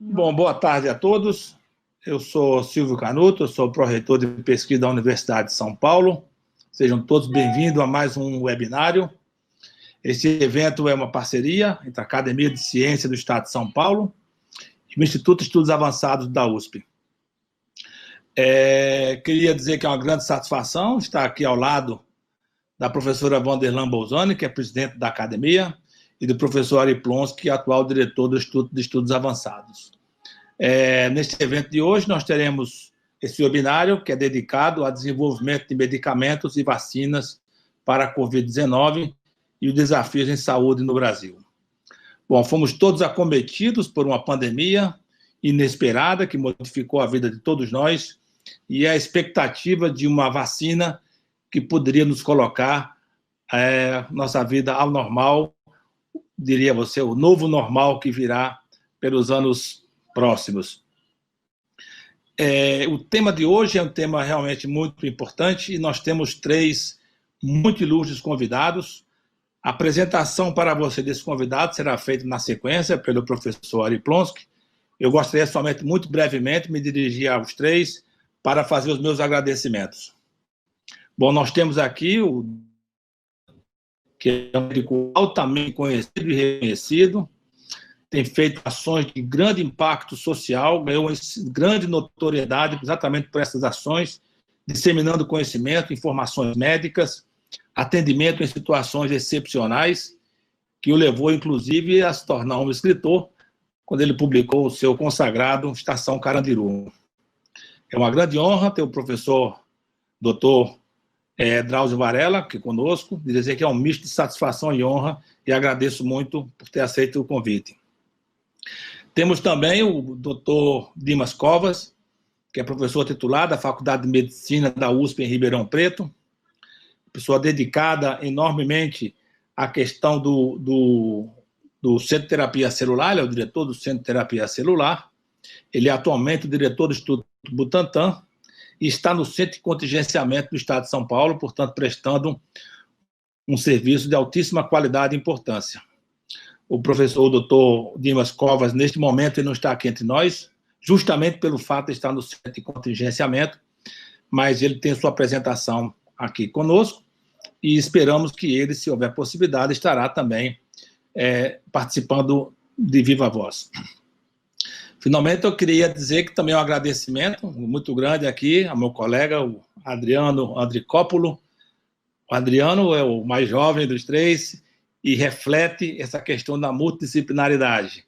Bom, boa tarde a todos. Eu sou Silvio Canuto, eu sou pró-reitor de pesquisa da Universidade de São Paulo. Sejam todos bem-vindos a mais um webinário. Este evento é uma parceria entre a Academia de Ciência do Estado de São Paulo e o Instituto de Estudos Avançados da USP. Queria dizer que é uma grande satisfação estar aqui ao lado da professora Vanderlan Bolzani, que é presidente da Academia, e do professor Ari Plonsky, que é atual diretor do Instituto de Estudos Avançados. Neste evento de hoje, nós teremos esse webinário, que é dedicado ao desenvolvimento de medicamentos e vacinas para a Covid-19 e os desafios em saúde no Brasil. Bom, fomos todos acometidos por uma pandemia inesperada que modificou a vida de todos nós e a expectativa de uma vacina que poderia nos colocar nossa vida ao normal, diria você, o novo normal que virá pelos anos próximos. O tema de hoje é um tema realmente muito importante e nós temos 3 muito ilustres convidados. A apresentação para você desses convidados será feita na sequência pelo professor Ari Plonsky. Eu gostaria somente, muito brevemente, me dirigir aos 3 para fazer os meus agradecimentos. Bom, nós temos aqui o que é um médico altamente conhecido e reconhecido, tem feito ações de grande impacto social, ganhou grande notoriedade exatamente por essas ações, disseminando conhecimento, informações médicas, atendimento em situações excepcionais, que o levou, inclusive, a se tornar um escritor, quando ele publicou o seu consagrado Estação Carandiru. É uma grande honra ter o professor Dr. Drauzio Varela aqui conosco, dizer que é um misto de satisfação e honra, e agradeço muito por ter aceito o convite. Temos também o Dr. Dimas Covas, que é professor titular da Faculdade de Medicina da USP em Ribeirão Preto, pessoa dedicada enormemente à questão do Centro de Terapia Celular, ele é o diretor do Centro de Terapia Celular, ele é atualmente o diretor do Instituto Butantan, e está no Centro de Contingenciamento do Estado de São Paulo, portanto, prestando um serviço de altíssima qualidade e importância. O professor Dr. Dimas Covas, neste momento, ele não está aqui entre nós, justamente pelo fato de estar no Centro de Contingenciamento, mas ele tem sua apresentação aqui conosco e esperamos que ele, se houver possibilidade, estará também participando de viva voz. Finalmente, eu queria dizer que também é um agradecimento muito grande aqui ao meu colega, o Adriano Andricópulo. O Adriano é o mais jovem dos 3 e reflete essa questão da multidisciplinaridade.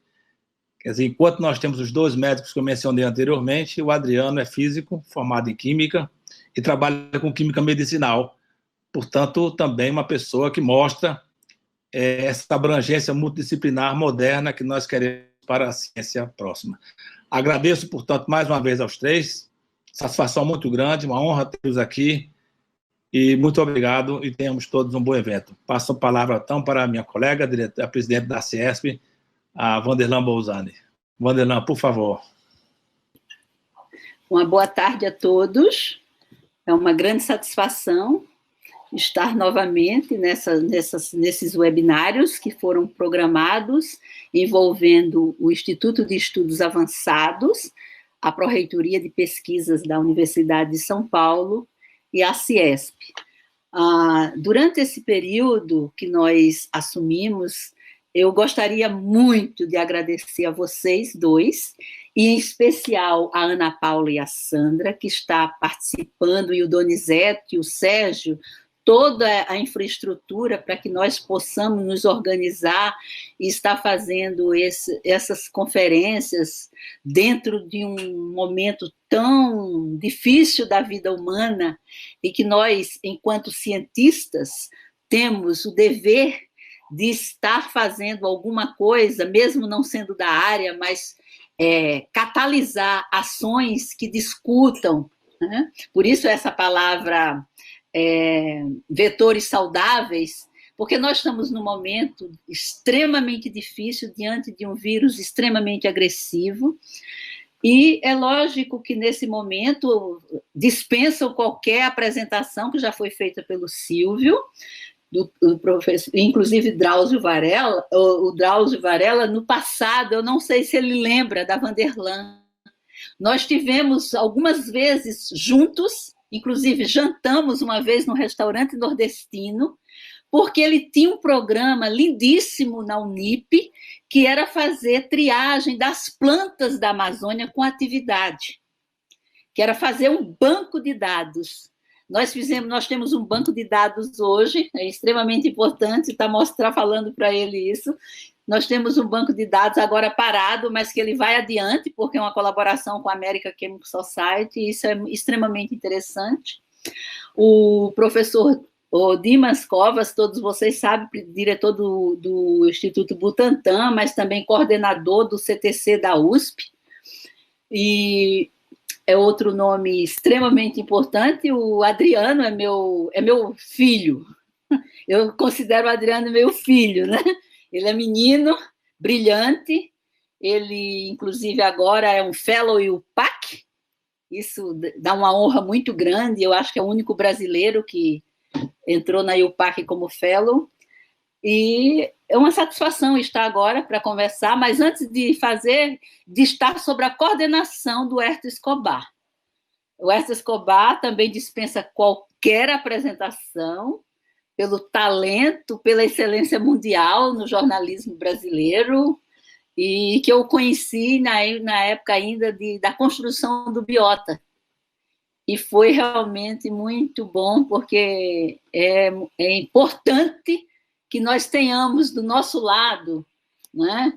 Quer dizer, enquanto nós temos os 2 médicos que eu mencionei anteriormente, o Adriano é físico, formado em química e trabalha com química medicinal. Portanto, também uma pessoa que mostra essa abrangência multidisciplinar moderna que nós queremos para a ciência próxima. Agradeço, portanto, mais uma vez aos 3, satisfação muito grande, uma honra tê-los aqui, e muito obrigado, e tenhamos todos um bom evento. Passo a palavra, então, para a minha colega, a presidente da CIESP, a Vanderlan Bolzani. Vanderlan, por favor. Uma boa tarde a todos, é uma grande satisfação estar novamente nesses webinários que foram programados, envolvendo o Instituto de Estudos Avançados, a Pró-Reitoria de Pesquisas da Universidade de São Paulo e a CIESP. Durante esse período que nós assumimos, eu gostaria muito de agradecer a vocês 2, e em especial a Ana Paula e a Sandra, que está participando, e o Donizete e o Sérgio, toda a infraestrutura para que nós possamos nos organizar e estar fazendo essas conferências dentro de um momento tão difícil da vida humana e que nós, enquanto cientistas, temos o dever de estar fazendo alguma coisa, mesmo não sendo da área, mas catalisar ações que discutam, né? Por isso essa palavra vetores saudáveis, porque nós estamos num momento extremamente difícil, diante de um vírus extremamente agressivo, e é lógico que nesse momento dispensam qualquer apresentação que já foi feita pelo Silvio, do professor, inclusive Drauzio Varela, o Drauzio Varela, no passado, eu não sei se ele lembra da Vanderlan. Nós tivemos algumas vezes juntos, inclusive jantamos uma vez no restaurante nordestino, porque ele tinha um programa lindíssimo na Unip, que era fazer triagem das plantas da Amazônia com atividade, que era fazer um banco de dados. Nós temos um banco de dados hoje, é extremamente importante, está falando para ele isso. Nós temos um banco de dados agora parado, mas que ele vai adiante, porque é uma colaboração com a American Chemical Society, e isso é extremamente interessante. O professor Dimas Covas, todos vocês sabem, diretor do Instituto Butantan, mas também coordenador do CTC da USP, e é outro nome extremamente importante. O Adriano é meu filho, eu considero o Adriano meu filho, né? Ele é menino, brilhante, ele, inclusive, agora é um fellow IUPAC, isso dá uma honra muito grande, eu acho que é o único brasileiro que entrou na IUPAC como fellow, e é uma satisfação estar agora para conversar, mas antes de estar sobre a coordenação do Hércio Escobar. O Hércio Escobar também dispensa qualquer apresentação, pelo talento, pela excelência mundial no jornalismo brasileiro, e que eu conheci na época ainda da construção do Biota. E foi realmente muito bom, porque é importante que nós tenhamos do nosso lado, né,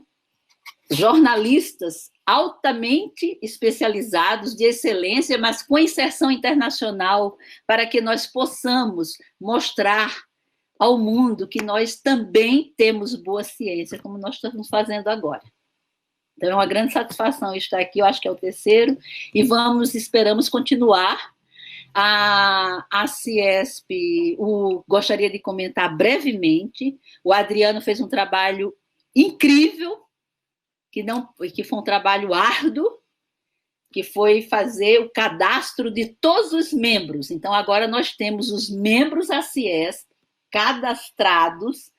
jornalistas altamente especializados, de excelência, mas com inserção internacional, para que nós possamos mostrar ao mundo que nós também temos boa ciência, como nós estamos fazendo agora. Então, é uma grande satisfação estar aqui, eu acho que é o terceiro, e esperamos continuar. A Ciesp, gostaria de comentar brevemente, o Adriano fez um trabalho incrível, que foi um trabalho árduo, que foi fazer o cadastro de todos os membros. Então, agora nós temos os membros da Ciesp cadastrados,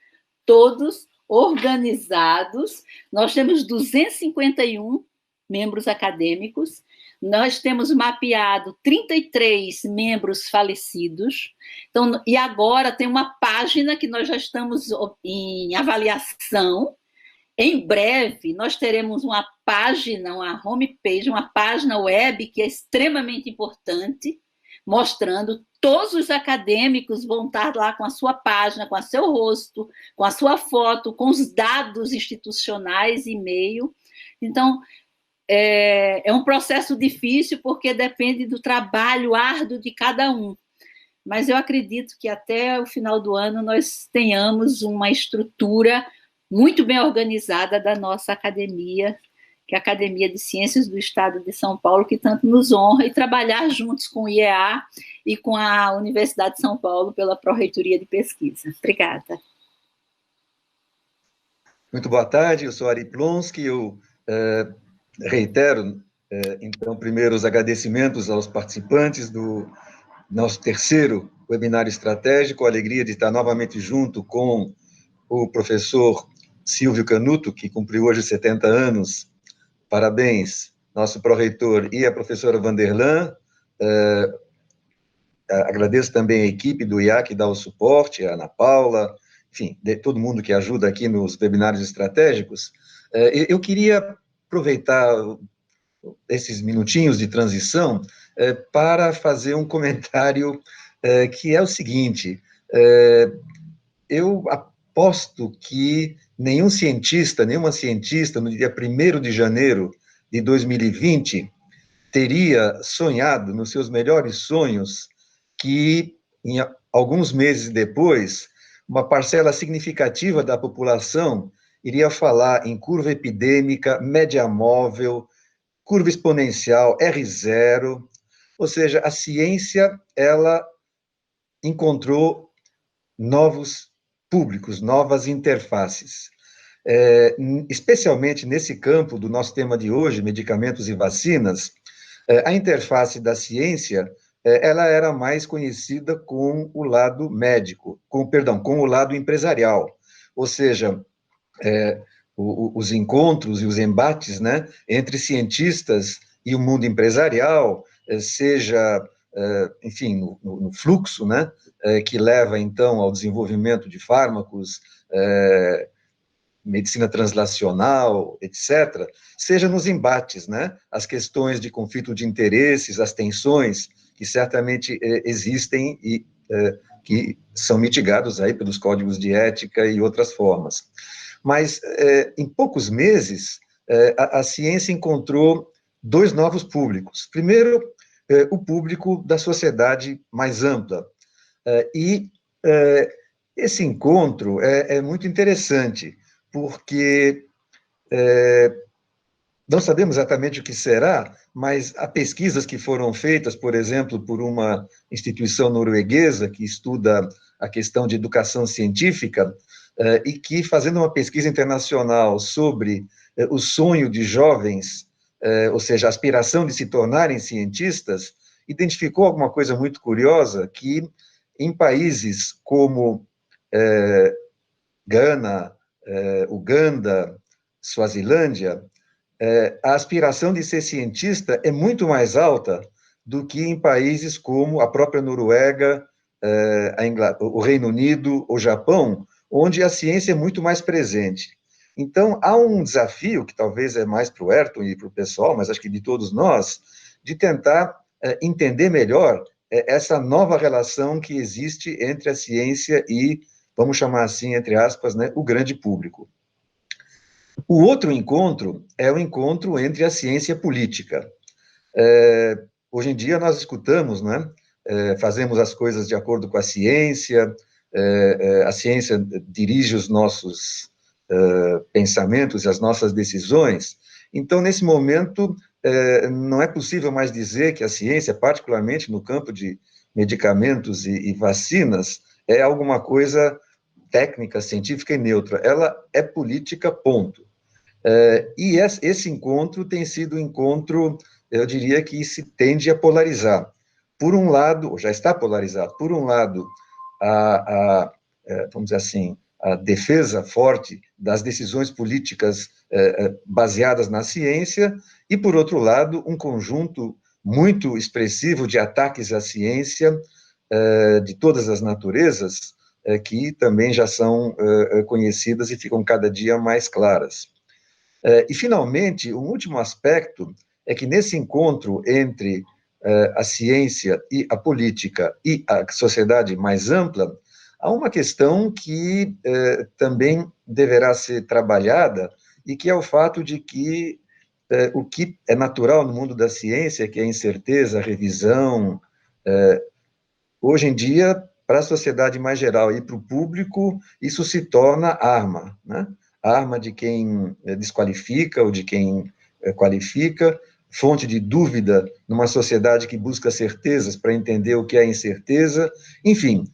todos organizados. Nós temos 251 membros acadêmicos, nós temos mapeado 33 membros falecidos, então, e agora tem uma página que nós já estamos em avaliação. Em breve, nós teremos uma página, uma homepage, uma página web que é extremamente importante, mostrando todos os acadêmicos vão estar lá com a sua página, com o seu rosto, com a sua foto, com os dados institucionais, e-mail. Então, é um processo difícil, porque depende do trabalho árduo de cada um. Mas eu acredito que até o final do ano nós tenhamos uma estrutura muito bem organizada da nossa academia, que é a Academia de Ciências do Estado de São Paulo, que tanto nos honra, e trabalhar juntos com o IEA e com a Universidade de São Paulo pela Pró-Reitoria de Pesquisa. Obrigada. Muito boa tarde, eu sou Ari Plonsky, eu reitero, então, primeiro os agradecimentos aos participantes do nosso terceiro webinário estratégico, a alegria de estar novamente junto com o professor Silvio Canuto, que cumpriu hoje 70 anos. Parabéns, nosso pró-reitor, e a professora Vanderlan. Agradeço também a equipe do IA que dá o suporte, a Ana Paula, enfim, todo mundo que ajuda aqui nos webinários estratégicos. Eu queria aproveitar esses minutinhos de transição para fazer um comentário que é o seguinte: eu aposto que nenhuma cientista, no dia 1º de janeiro de 2020, teria sonhado, nos seus melhores sonhos, que, alguns meses depois, uma parcela significativa da população iria falar em curva epidêmica, média móvel, curva exponencial, R0, ou seja, a ciência, ela encontrou novos públicos, novas interfaces. Especialmente nesse campo do nosso tema de hoje, medicamentos e vacinas, a interface da ciência ela era mais conhecida com o lado médico, com o lado empresarial, ou seja, os encontros e os embates, né, entre cientistas e o mundo empresarial, seja, enfim, no fluxo, né, que leva, então, ao desenvolvimento de fármacos, medicina translacional, etc., seja nos embates, né, as questões de conflito de interesses, as tensões que certamente existem e que são mitigados aí pelos códigos de ética e outras formas. Mas, em poucos meses, a ciência encontrou dois novos públicos. Primeiro, o público da sociedade mais ampla. E esse encontro é muito interessante, porque não sabemos exatamente o que será, mas há pesquisas que foram feitas, por exemplo, por uma instituição norueguesa que estuda a questão de educação científica, e que, fazendo uma pesquisa internacional sobre o sonho de jovens, ou seja, a aspiração de se tornarem cientistas, identificou alguma coisa muito curiosa, que em países como Gana, Uganda, Suazilândia, a aspiração de ser cientista é muito mais alta do que em países como a própria Noruega, o Reino Unido, o Japão, onde a ciência é muito mais presente. Então, há um desafio, que talvez é mais para o Ayrton e para o pessoal, mas acho que de todos nós, de tentar entender melhor essa nova relação que existe entre a ciência e, vamos chamar assim, entre aspas, né, o grande público. O outro encontro é o encontro entre a ciência e a política. Hoje em dia nós escutamos, né, fazemos as coisas de acordo com a ciência dirige os nossos pensamentos e as nossas decisões. Então, nesse momento, não é possível mais dizer que a ciência, particularmente no campo de medicamentos e vacinas, é alguma coisa técnica, científica e neutra. Ela é política, ponto. E esse encontro tem sido um encontro, eu diria que se tende a polarizar. Por um lado, já está polarizado, por um lado, vamos dizer assim, a defesa forte das decisões políticas baseadas na ciência, e, por outro lado, um conjunto muito expressivo de ataques à ciência de todas as naturezas, que também já são conhecidas e ficam cada dia mais claras. E, finalmente, um último aspecto é que, nesse encontro entre a ciência e a política e a sociedade mais ampla, há uma questão que também deverá ser trabalhada, e que é o fato de que o que é natural no mundo da ciência, que é a incerteza, a revisão, hoje em dia, para a sociedade mais geral e para o público, isso se torna arma, né? Arma de quem desqualifica ou de quem qualifica, fonte de dúvida numa sociedade que busca certezas para entender o que é incerteza. Enfim,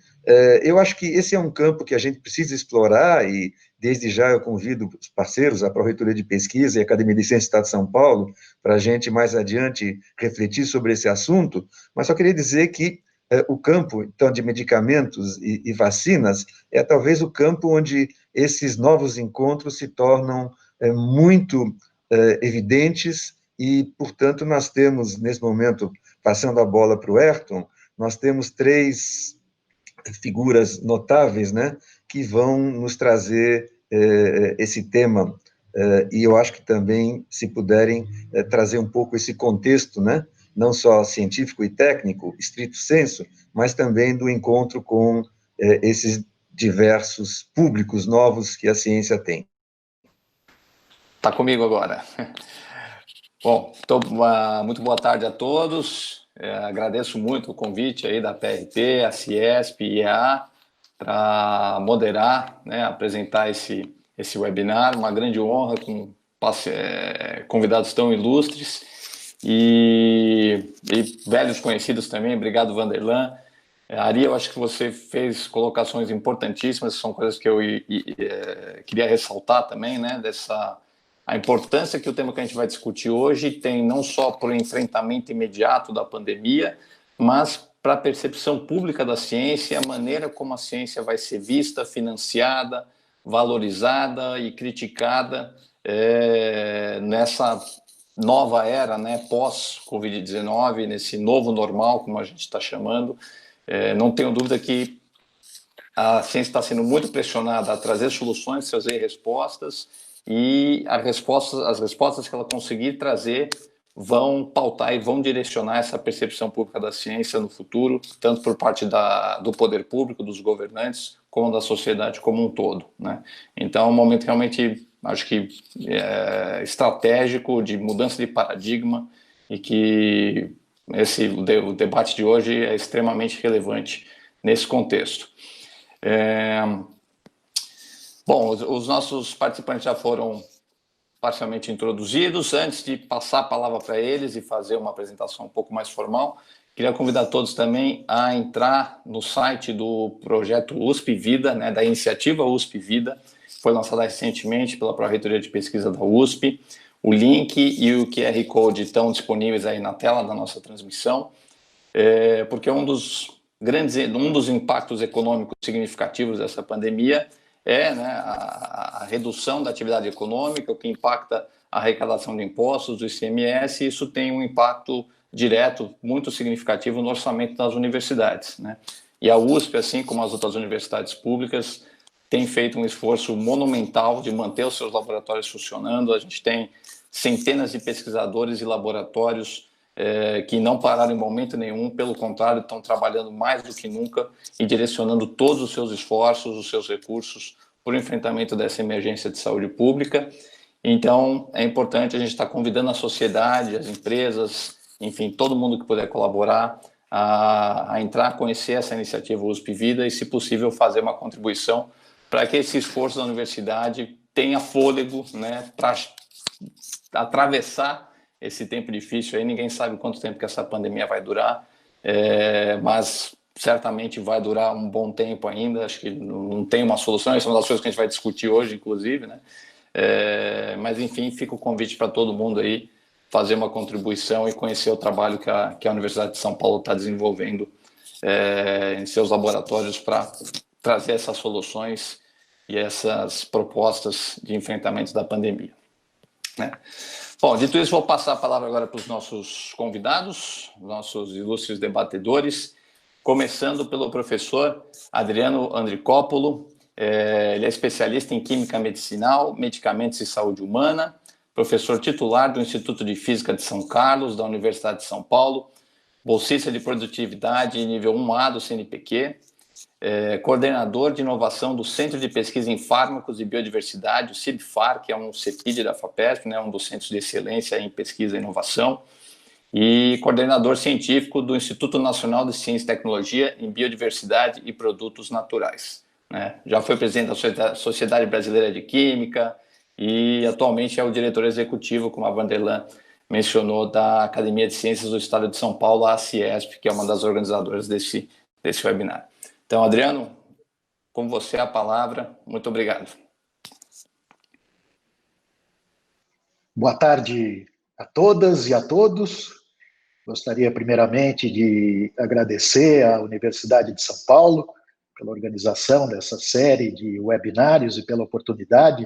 eu acho que esse é um campo que a gente precisa explorar, e desde já eu convido os parceiros, a Pró-Reitoria de Pesquisa e a Academia de Ciências do Estado de São Paulo, para a gente mais adiante refletir sobre esse assunto, mas só queria dizer que o campo, então, de medicamentos e vacinas é talvez o campo onde esses novos encontros se tornam muito evidentes, e, portanto, nós temos, nesse momento, passando a bola para o Ayrton, nós temos três figuras notáveis, né, que vão nos trazer esse tema, e eu acho que também, se puderem, trazer um pouco esse contexto, né, não só científico e técnico, estrito sensu, mas também do encontro com esses diversos públicos novos que a ciência tem. Está comigo agora. Bom, muito boa tarde a todos. Agradeço muito o convite aí da PRT, a Ciesp e EA para moderar, né, apresentar esse webinar. Uma grande honra com convidados tão ilustres e velhos conhecidos também. Obrigado, Vanderlan. Ari, eu acho que você fez colocações importantíssimas, são coisas que eu queria ressaltar também, né, a importância que o tema que a gente vai discutir hoje tem, não só para o enfrentamento imediato da pandemia, mas para a percepção pública da ciência, a maneira como a ciência vai ser vista, financiada, valorizada e criticada nessa nova era, né, pós-Covid-19, nesse novo normal, como a gente está chamando. Não tenho dúvida que a ciência está sendo muito pressionada a trazer soluções, trazer respostas, e as respostas que ela conseguir trazer vão pautar e vão direcionar essa percepção pública da ciência no futuro, tanto por parte do poder público, dos governantes, como da sociedade como um todo, né? Então, é um momento realmente, acho que estratégico, de mudança de paradigma, e que o debate de hoje é extremamente relevante nesse contexto. Bom, os nossos participantes já foram parcialmente introduzidos. Antes de passar a palavra para eles e fazer uma apresentação um pouco mais formal, queria convidar todos também a entrar no site do projeto USP Vida, né, da iniciativa USP Vida, que foi lançada recentemente pela Pró-Reitoria de Pesquisa da USP. O link e o QR Code estão disponíveis aí na tela da nossa transmissão, porque um dos impactos econômicos significativos dessa pandemia né, a redução da atividade econômica, o que impacta a arrecadação de impostos, do ICMS, e isso tem um impacto direto muito significativo no orçamento das universidades, né? E a USP, assim como as outras universidades públicas, tem feito um esforço monumental de manter os seus laboratórios funcionando. A gente tem centenas de pesquisadores e laboratórios que não pararam em momento nenhum, pelo contrário, estão trabalhando mais do que nunca e direcionando todos os seus esforços, os seus recursos para o enfrentamento dessa emergência de saúde pública. Então, é importante a gente estar convidando a sociedade, as empresas, enfim, todo mundo que puder colaborar a entrar, a conhecer essa iniciativa USP Vida e, se possível, fazer uma contribuição para que esse esforço da universidade tenha fôlego, né, para atravessar esse tempo difícil aí. Ninguém sabe quanto tempo que essa pandemia vai durar, mas certamente vai durar um bom tempo ainda. Acho que não tem uma solução, isso é uma das coisas que a gente vai discutir hoje, inclusive, né? Mas, enfim, fica o convite para todo mundo aí fazer uma contribuição e conhecer o trabalho que a Universidade de São Paulo está desenvolvendo em seus laboratórios para trazer essas soluções e essas propostas de enfrentamento da pandemia, né? Bom, dito isso, vou passar a palavra agora para os nossos convidados, nossos ilustres debatedores, começando pelo professor Adriano Andricópolo. Ele é especialista em Química Medicinal, Medicamentos e Saúde Humana, professor titular do Instituto de Física de São Carlos, da Universidade de São Paulo, bolsista de produtividade nível 1A do CNPq, coordenador de inovação do Centro de Pesquisa em Fármacos e Biodiversidade, o CIBFAR, que é um CEPID da FAPESP, né, um dos centros de excelência em pesquisa e inovação, e coordenador científico do Instituto Nacional de Ciência e Tecnologia em Biodiversidade e Produtos Naturais, né? Já foi presidente da Sociedade Brasileira de Química e atualmente é o diretor executivo, como a Vanderlan mencionou, da Academia de Ciências do Estado de São Paulo, a ACIESP, que é uma das organizadoras desse webinar. Então, Adriano, com você a palavra. Muito obrigado. Boa tarde a todas e a todos. Gostaria, primeiramente, de agradecer à Universidade de São Paulo pela organização dessa série de webinários e pela oportunidade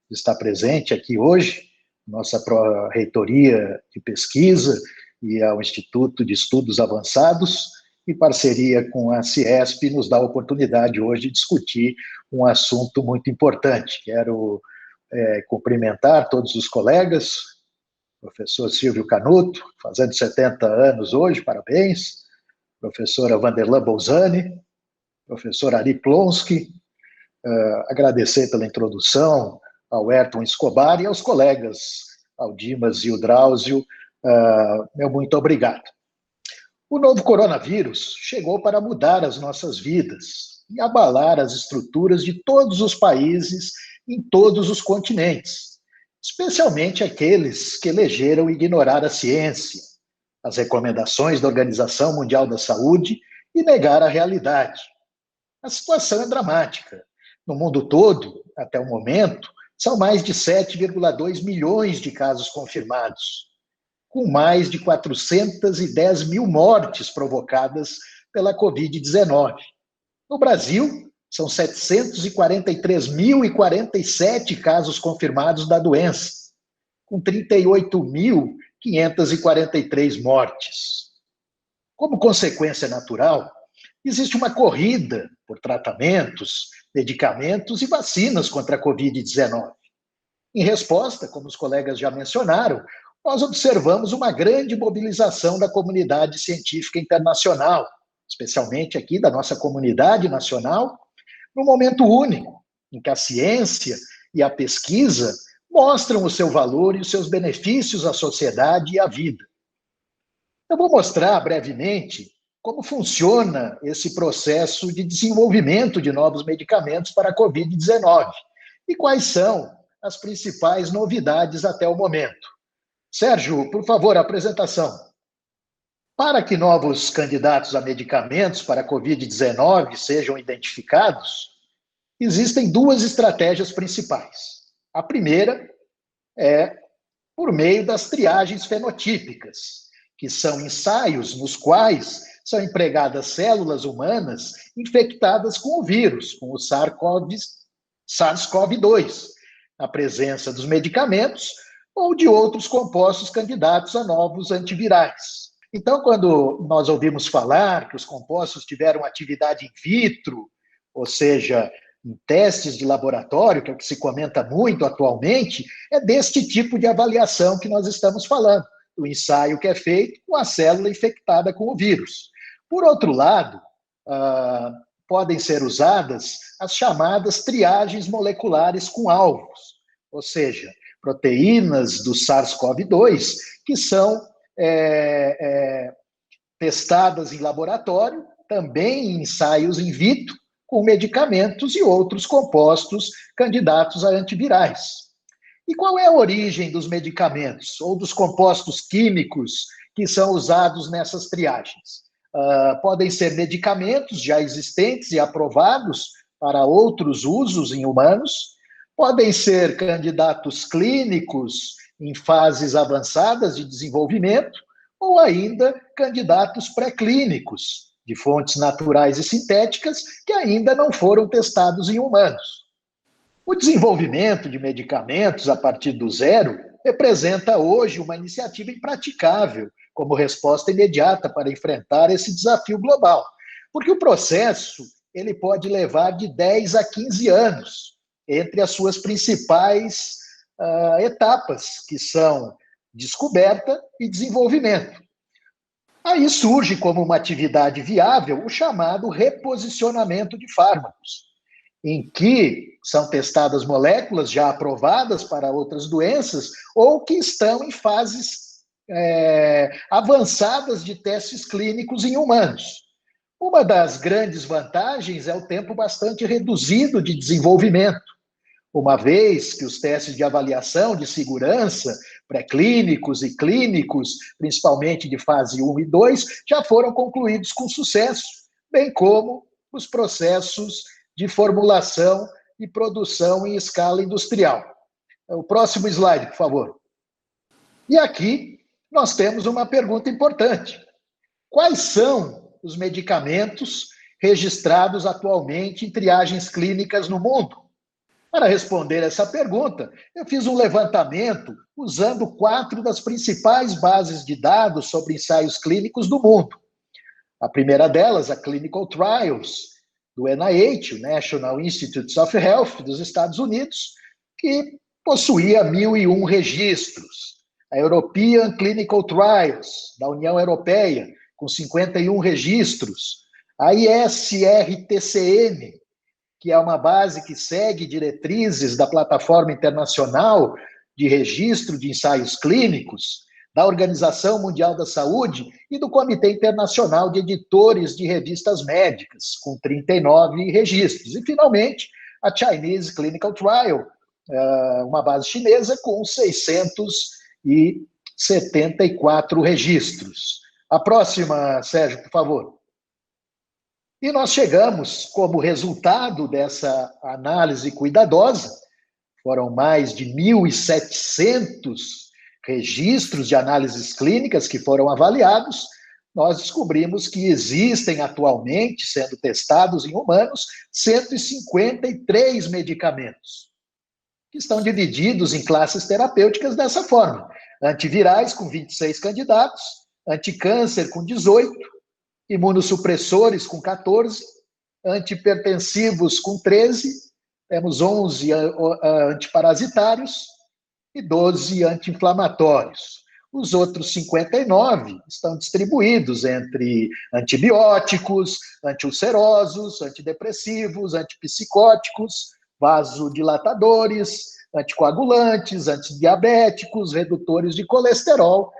de estar presente aqui hoje, nossa Pró-Reitoria de Pesquisa e ao Instituto de Estudos Avançados, em parceria com a CIESP, nos dá a oportunidade hoje de discutir um assunto muito importante. Quero cumprimentar todos os colegas, professor Silvio Canuto, fazendo 70 anos hoje, parabéns, professora Vanderlan Bolzani, professor Ari Plonsky, agradecer pela introdução ao Ayrton Escobar e aos colegas, ao Dimas e o Drauzio, meu muito obrigado. O novo coronavírus chegou para mudar as nossas vidas e abalar as estruturas de todos os países em todos os continentes, especialmente aqueles que elegeram ignorar a ciência, as recomendações da Organização Mundial da Saúde e negar a realidade. A situação é dramática. No mundo todo, até o momento, são mais de 7,2 milhões de casos confirmados. com mais de 410 mil mortes provocadas pela Covid-19. No Brasil, são 743.047 casos confirmados da doença, com 38.543 mortes. Como consequência natural, existe uma corrida por tratamentos, medicamentos e vacinas contra a Covid-19. Em resposta, como os colegas já mencionaram, nós observamos uma grande mobilização da comunidade científica internacional, especialmente aqui da nossa comunidade nacional, num momento único, em que a ciência e a pesquisa mostram o seu valor e os seus benefícios à sociedade e à vida. Eu vou mostrar brevemente como funciona esse processo de desenvolvimento de novos medicamentos para a Covid-19 e quais são as principais novidades até o momento. Sérgio, por favor, a apresentação. Para que novos candidatos a medicamentos para a Covid-19 sejam identificados, existem duas estratégias principais. A primeira é por meio das triagens fenotípicas, que são ensaios nos quais são empregadas células humanas infectadas com o vírus, com o SARS-CoV-2, na presença dos medicamentos ou de outros compostos candidatos a novos antivirais. Então, quando nós ouvimos falar que os compostos tiveram atividade in vitro, ou seja, em testes de laboratório, que é o que se comenta muito atualmente, é deste tipo de avaliação que nós estamos falando, o ensaio que é feito com a célula infectada com o vírus. Por outro lado, podem ser usadas as chamadas triagens moleculares com alvos, ou seja, proteínas do SARS-CoV-2 que são testadas em laboratório, também em ensaios in vitro, com medicamentos e outros compostos candidatos a antivirais. E qual é a origem dos medicamentos ou dos compostos químicos que são usados nessas triagens? Podem ser medicamentos já existentes e aprovados para outros usos em humanos, podem ser candidatos clínicos em fases avançadas de desenvolvimento, ou ainda candidatos pré-clínicos, de fontes naturais e sintéticas, que ainda não foram testados em humanos. O desenvolvimento de medicamentos a partir do zero representa hoje uma iniciativa impraticável como resposta imediata para enfrentar esse desafio global, porque o processo ele pode levar de 10 a 15 anos entre as suas principais etapas, que são descoberta e desenvolvimento. Aí surge como uma atividade viável o chamado reposicionamento de fármacos, em que são testadas moléculas já aprovadas para outras doenças ou que estão em fases avançadas de testes clínicos em humanos. Uma das grandes vantagens é o tempo bastante reduzido de desenvolvimento, uma vez que os testes de avaliação de segurança, pré-clínicos e clínicos, principalmente de fase 1 e 2, já foram concluídos com sucesso, bem como os processos de formulação e produção em escala industrial. O próximo slide, por favor. E aqui nós temos uma pergunta importante. Quais são os medicamentos registrados atualmente em triagens clínicas no mundo? Para responder essa pergunta, eu fiz um levantamento usando 4 das principais bases de dados sobre ensaios clínicos do mundo. A primeira delas, a Clinical Trials, do NIH, o National Institutes of Health, dos Estados Unidos, que possuía 1.001 registros. A European Clinical Trials, da União Europeia, com 51 registros. A ISRTCN, que é uma base que segue diretrizes da Plataforma Internacional de Registro de Ensaios Clínicos, da Organização Mundial da Saúde e do Comitê Internacional de Editores de Revistas Médicas, com 39 registros. E, finalmente, a Chinese Clinical Trial, uma base chinesa com 674 registros. A próxima, Sérgio, por favor. E nós chegamos, como resultado dessa análise cuidadosa, foram mais de 1.700 registros de análises clínicas que foram avaliados, nós descobrimos que existem atualmente, sendo testados em humanos, 153 medicamentos, que estão divididos em classes terapêuticas dessa forma: antivirais com 26 candidatos, anticâncer com 18, imunossupressores com 14, antihipertensivos com 13, temos 11 antiparasitários e 12 anti-inflamatórios. Os outros 59 estão distribuídos entre antibióticos, antiulcerosos, antidepressivos, antipsicóticos, vasodilatadores, anticoagulantes, antidiabéticos, redutores de colesterol,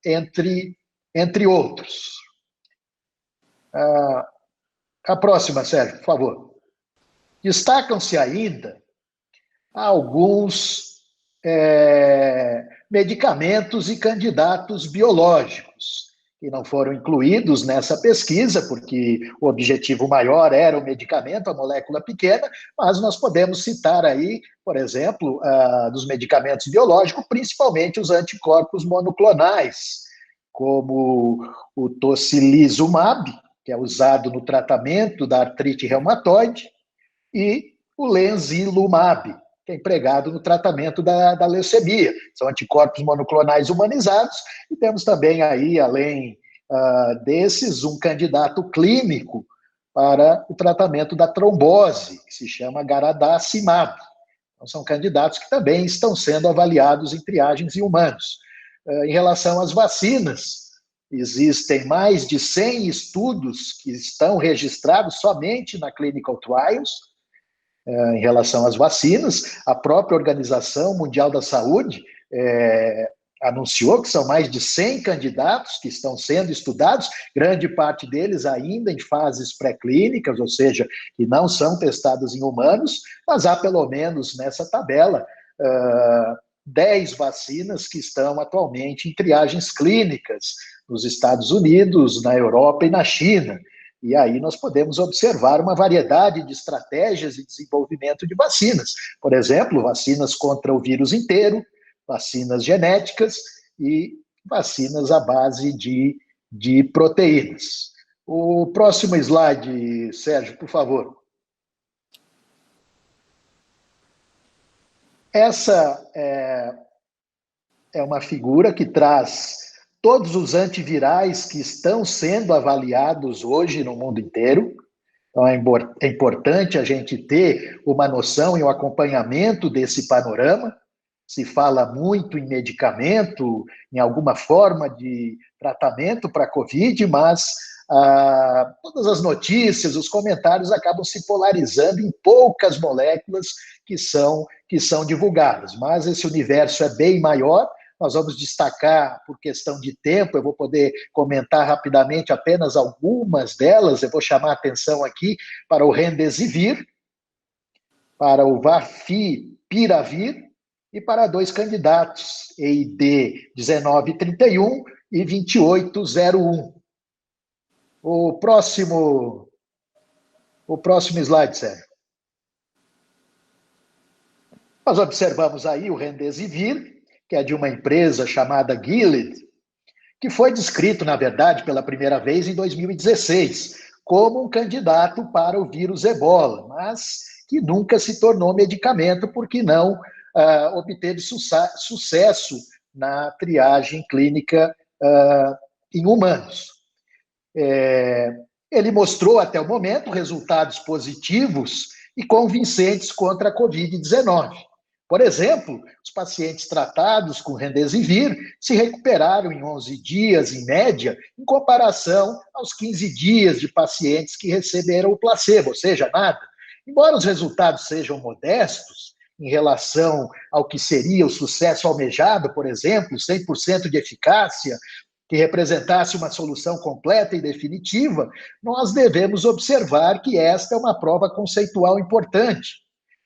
entre outros. A próxima, Sérgio, por favor. Destacam-se ainda alguns medicamentos e candidatos biológicos, que não foram incluídos nessa pesquisa, porque o objetivo maior era o medicamento, a molécula pequena, mas nós podemos citar aí, por exemplo, dos medicamentos biológicos, principalmente os anticorpos monoclonais, como o tocilizumab, que é usado no tratamento da artrite reumatoide, e o lenzilumab, que é empregado no tratamento da leucemia. São anticorpos monoclonais humanizados, e temos também aí, além desses, um candidato clínico para o tratamento da trombose, que se chama garadacimab. Então, são candidatos que também estão sendo avaliados em triagens em humanos. Em relação às vacinas, existem mais de 100 estudos que estão registrados somente na Clinical Trials. Em relação às vacinas, a própria Organização Mundial da Saúde anunciou que são mais de 100 candidatos que estão sendo estudados, grande parte deles ainda em fases pré-clínicas, ou seja, que não são testados em humanos, mas há pelo menos nessa tabela 10 vacinas que estão atualmente em triagens clínicas nos Estados Unidos, na Europa e na China. E aí nós podemos observar uma variedade de estratégias de desenvolvimento de vacinas. Por exemplo, vacinas contra o vírus inteiro, vacinas genéticas e vacinas à base de proteínas. O próximo slide, Sérgio, por favor. Essa é uma figura que traz todos os antivirais que estão sendo avaliados hoje no mundo inteiro. Então, é importante a gente ter uma noção e um acompanhamento desse panorama. Se fala muito em medicamento, em alguma forma de tratamento para a Covid, mas todas as notícias, os comentários acabam se polarizando em poucas moléculas que são divulgadas. Mas esse universo é bem maior. Nós vamos destacar, por questão de tempo, eu vou poder comentar rapidamente apenas algumas delas. Eu vou chamar a atenção aqui para o Remdesivir, para o Favipiravir e para 2 candidatos, EID 1931 e 2801. O próximo slide, Sérgio. Nós observamos aí o Remdesivir, que é de uma empresa chamada Gilead, que foi descrito, na verdade, pela primeira vez em 2016, como um candidato para o vírus Ebola, mas que nunca se tornou medicamento porque não obteve sucesso na triagem clínica em humanos. Ele mostrou, até o momento, resultados positivos e convincentes contra a Covid-19. Por exemplo, os pacientes tratados com Remdesivir se recuperaram em 11 dias, em média, em comparação aos 15 dias de pacientes que receberam o placebo, ou seja, nada. Embora os resultados sejam modestos em relação ao que seria o sucesso almejado, por exemplo, 100% de eficácia, que representasse uma solução completa e definitiva, nós devemos observar que esta é uma prova conceitual importante.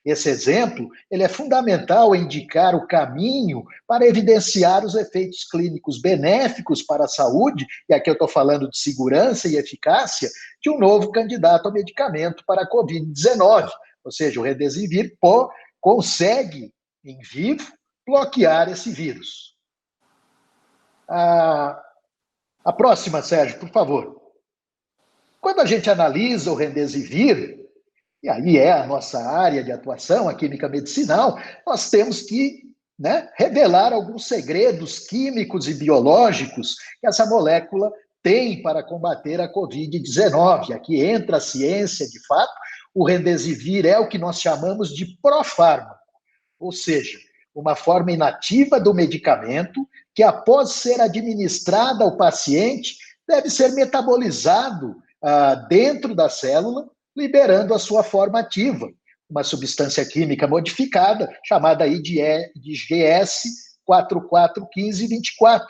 Esse exemplo, ele é fundamental em indicar o caminho para evidenciar os efeitos clínicos benéficos para a saúde, e aqui eu estou falando de segurança e eficácia, de um novo candidato ao medicamento para a Covid-19. Ou seja, o Remdesivir consegue, em vivo, bloquear esse vírus. A próxima, Sérgio, por favor. Quando a gente analisa o Remdesivir, e aí é a nossa área de atuação, a química medicinal, nós temos que revelar alguns segredos químicos e biológicos que essa molécula tem para combater a Covid-19. Aqui entra a ciência, de fato. O Remdesivir é o que nós chamamos de profármaco, ou seja, uma forma inativa do medicamento que, após ser administrada ao paciente, deve ser metabolizado dentro da célula, liberando a sua forma ativa, uma substância química modificada, chamada aí de GS 441524,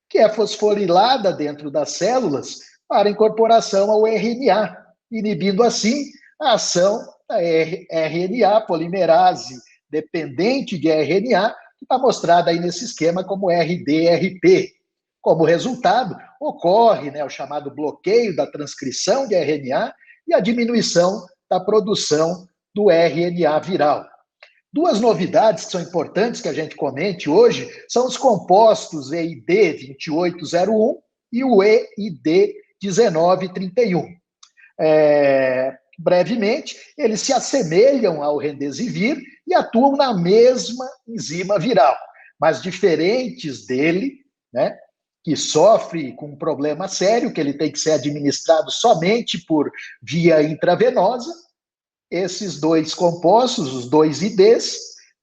que é fosforilada dentro das células para incorporação ao RNA, inibindo assim a ação da RNA, polimerase dependente de RNA, que está mostrada aí nesse esquema como RDRP. Como resultado, ocorre o chamado bloqueio da transcrição de RNA e a diminuição da produção do RNA viral. Duas novidades que são importantes que a gente comente hoje são os compostos EID2801 e o EID1931. Brevemente, eles se assemelham ao Remdesivir e atuam na mesma enzima viral, mas diferentes dele, que sofre com um problema sério, que ele tem que ser administrado somente por via intravenosa. Esses dois compostos, os dois IDs,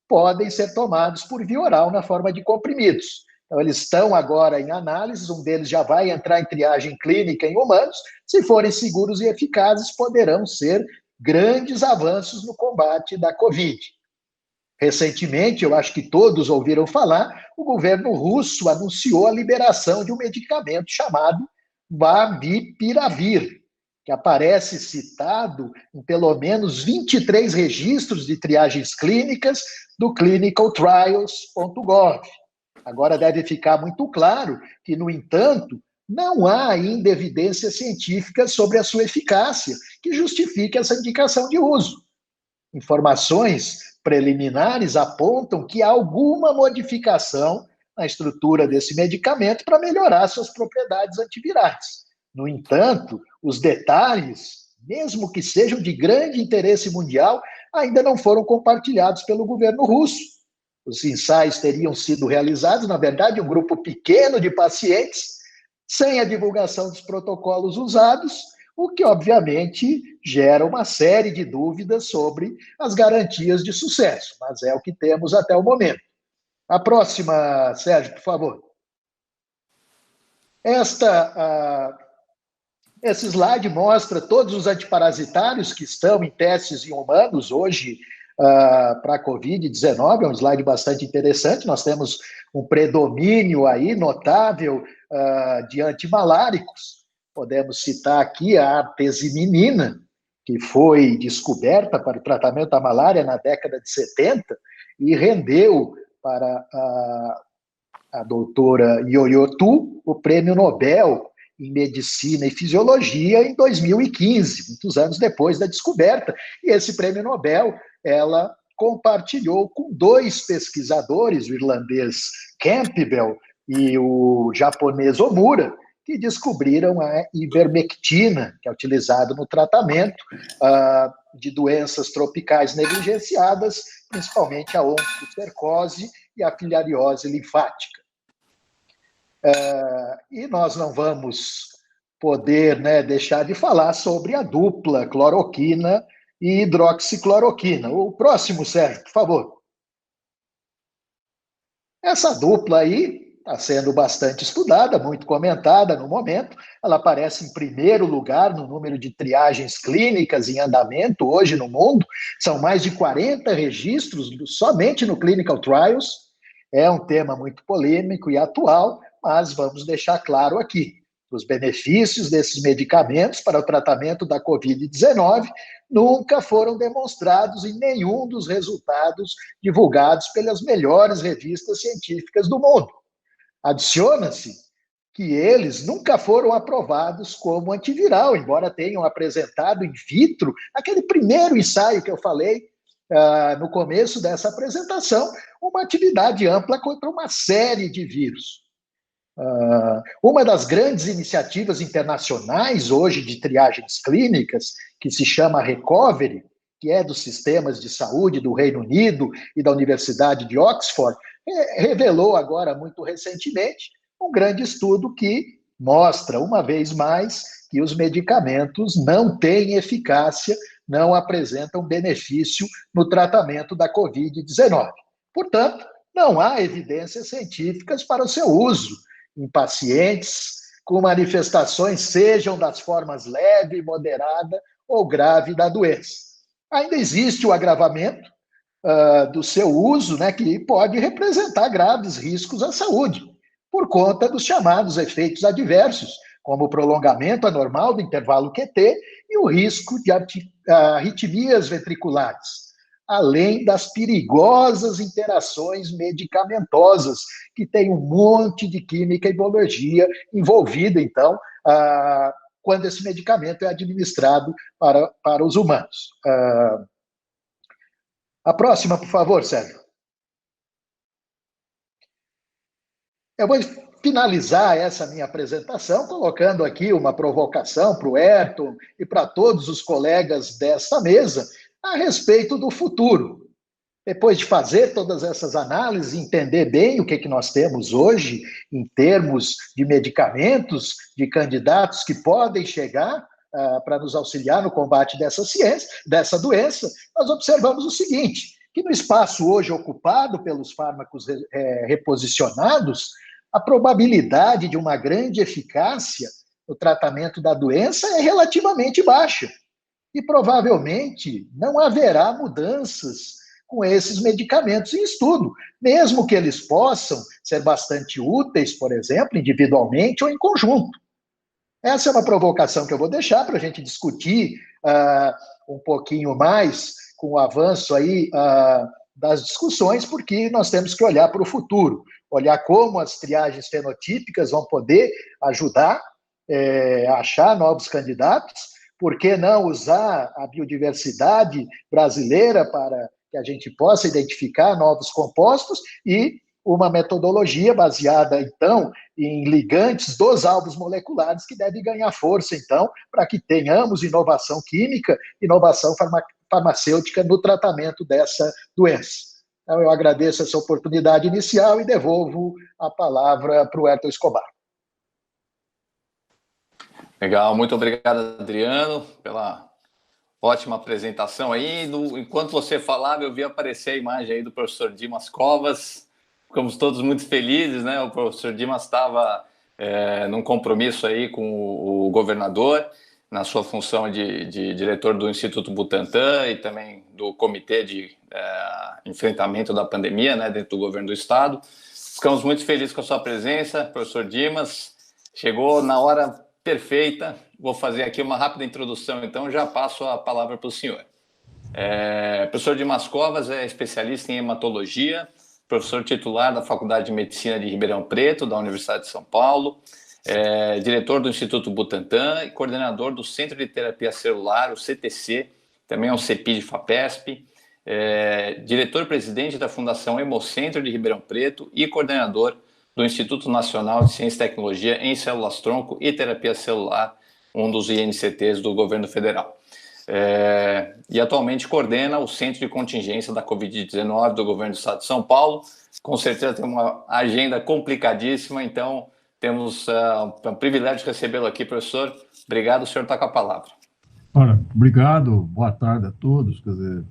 podem ser tomados por via oral na forma de comprimidos. Então, eles estão agora em análise, um deles já vai entrar em triagem clínica em humanos. Se forem seguros e eficazes, poderão ser grandes avanços no combate da Covid. Recentemente, eu acho que todos ouviram falar, o governo russo anunciou a liberação de um medicamento chamado Favipiravir, que aparece citado em pelo menos 23 registros de triagens clínicas do clinicaltrials.gov. Agora deve ficar muito claro que, no entanto, não há ainda evidências científicas sobre a sua eficácia que justifique essa indicação de uso. Informações preliminares apontam que há alguma modificação na estrutura desse medicamento para melhorar suas propriedades antivirais. No entanto, os detalhes, mesmo que sejam de grande interesse mundial, ainda não foram compartilhados pelo governo russo. Os ensaios teriam sido realizados, na verdade, um grupo pequeno de pacientes, sem a divulgação dos protocolos usados, o que, obviamente, gera uma série de dúvidas sobre as garantias de sucesso, mas é o que temos até o momento. A próxima, Sérgio, por favor. Esse slide mostra todos os antiparasitários que estão em testes em humanos hoje para a Covid-19, é um slide bastante interessante. Nós temos um predomínio aí notável de antimaláricos. Podemos citar aqui a artesiminina, que foi descoberta para o tratamento da malária na década de 70 e rendeu para a doutora Yo-Yo Tu o Prêmio Nobel em Medicina e Fisiologia em 2015, muitos anos depois da descoberta. E esse Prêmio Nobel ela compartilhou com dois pesquisadores, o irlandês Campbell e o japonês Omura, que descobriram a ivermectina, que é utilizada no tratamento de doenças tropicais negligenciadas, principalmente a oncocercose e a filariose linfática. E nós não vamos poder deixar de falar sobre a dupla cloroquina e hidroxicloroquina. O próximo, Sérgio, por favor. Essa dupla aí está sendo bastante estudada, muito comentada no momento. Ela aparece em primeiro lugar no número de triagens clínicas em andamento hoje no mundo. São mais de 40 registros somente no Clinical Trials. É um tema muito polêmico e atual, mas vamos deixar claro aqui. Os benefícios desses medicamentos para o tratamento da Covid-19 nunca foram demonstrados em nenhum dos resultados divulgados pelas melhores revistas científicas do mundo. Adiciona-se que eles nunca foram aprovados como antiviral, embora tenham apresentado in vitro aquele primeiro ensaio que eu falei, no começo dessa apresentação, uma atividade ampla contra uma série de vírus. Uma das grandes iniciativas internacionais hoje de triagens clínicas, que se chama Recovery, que é dos sistemas de saúde do Reino Unido e da Universidade de Oxford, revelou agora, muito recentemente, um grande estudo que mostra, uma vez mais, que os medicamentos não têm eficácia, não apresentam benefício no tratamento da Covid-19. Portanto, não há evidências científicas para o seu uso em pacientes com manifestações, sejam das formas leve, moderada ou grave da doença. Ainda existe o agravamento do seu uso, né, que pode representar graves riscos à saúde, por conta dos chamados efeitos adversos, como o prolongamento anormal do intervalo QT e o risco de arritmias ventriculares, além das perigosas interações medicamentosas, que tem um monte de química e biologia envolvida, então, quando esse medicamento é administrado para os humanos. A próxima, por favor, Sérgio. Eu vou finalizar essa minha apresentação colocando aqui uma provocação para o Ayrton e para todos os colegas desta mesa a respeito do futuro. Depois de fazer todas essas análises, entender bem o que nós temos hoje em termos de medicamentos, de candidatos que podem chegar para nos auxiliar no combate dessa doença, nós observamos o seguinte, que no espaço hoje ocupado pelos fármacos reposicionados, a probabilidade de uma grande eficácia no tratamento da doença é relativamente baixa. E provavelmente não haverá mudanças com esses medicamentos em estudo, mesmo que eles possam ser bastante úteis, por exemplo, individualmente ou em conjunto. Essa é uma provocação que eu vou deixar para a gente discutir um pouquinho mais com o avanço aí das discussões, porque nós temos que olhar para o futuro, olhar como as triagens fenotípicas vão poder ajudar a achar novos candidatos, por que não usar a biodiversidade brasileira para que a gente possa identificar novos compostos e uma metodologia baseada, então, em ligantes dos alvos moleculares que deve ganhar força, então, para que tenhamos inovação química, inovação farmacêutica no tratamento dessa doença. Então, eu agradeço essa oportunidade inicial e devolvo a palavra para o Ayrton Escobar. Legal, muito obrigado, Adriano, pela ótima apresentação aí. Enquanto você falava, eu vi aparecer a imagem aí do professor Dimas Covas. Ficamos todos muito felizes, né? O professor Dimas estava num compromisso aí com o governador, na sua função de diretor do Instituto Butantan e também do Comitê de Enfrentamento da Pandemia, né, dentro do governo do Estado. Ficamos muito felizes com a sua presença, professor Dimas. Chegou na hora perfeita. Vou fazer aqui uma rápida introdução, então já passo a palavra para o senhor. Professor Dimas Covas é especialista em hematologia, professor titular da Faculdade de Medicina de Ribeirão Preto, da Universidade de São Paulo, diretor do Instituto Butantan e coordenador do Centro de Terapia Celular, o CTC, também é um CEPI de FAPESP, diretor-presidente da Fundação Hemocentro de Ribeirão Preto e coordenador do Instituto Nacional de Ciência e Tecnologia em Células-Tronco e Terapia Celular, um dos INCTs do governo federal. E atualmente coordena o Centro de Contingência da Covid-19 do governo do Estado de São Paulo. Com certeza tem uma agenda complicadíssima, então temos o privilégio de recebê-lo aqui, professor. Obrigado, o senhor está com a palavra. Olha, obrigado, boa tarde a todos. Quer dizer,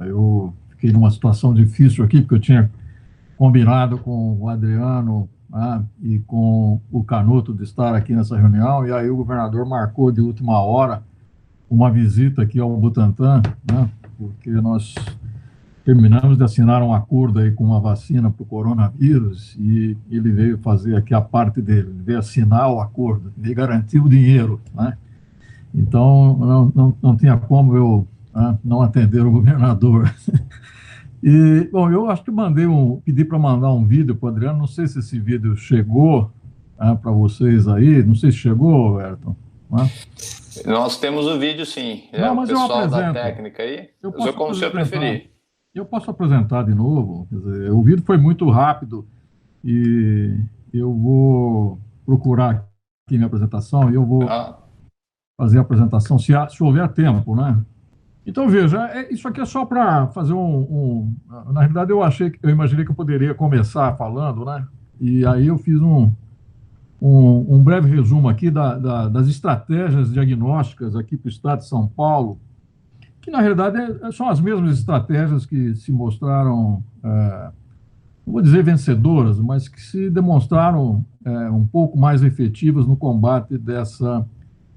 eu fiquei numa situação difícil aqui, porque eu tinha combinado com o Adriano e com o Canuto de estar aqui nessa reunião, e aí o governador marcou de última hora uma visita aqui ao Butantan, né, porque nós terminamos de assinar um acordo aí com uma vacina para o coronavírus e ele veio fazer aqui a parte dele, ele veio assinar o acordo, veio garantir o dinheiro, né? Então, não tinha como eu não atender o governador. E, bom, eu acho que pedi para mandar um vídeo para o Adriano, não sei se esse vídeo chegou para vocês aí, não sei se chegou, Ayrton. Nós temos o vídeo, sim. Não, mas o pessoal eu da técnica aí. Eu posso como o senhor preferir. Eu posso apresentar de novo. Quer dizer, o vídeo foi muito rápido e eu vou procurar aqui minha apresentação e eu vou fazer a apresentação se houver tempo, né? Então, veja, isso aqui é só para fazer Na realidade, eu imaginei que eu poderia começar falando, né? E aí eu fiz um breve resumo aqui das estratégias diagnósticas aqui para o estado de São Paulo, que, na realidade, são as mesmas estratégias que se mostraram, não vou dizer vencedoras, mas que se demonstraram um pouco mais efetivas no combate dessa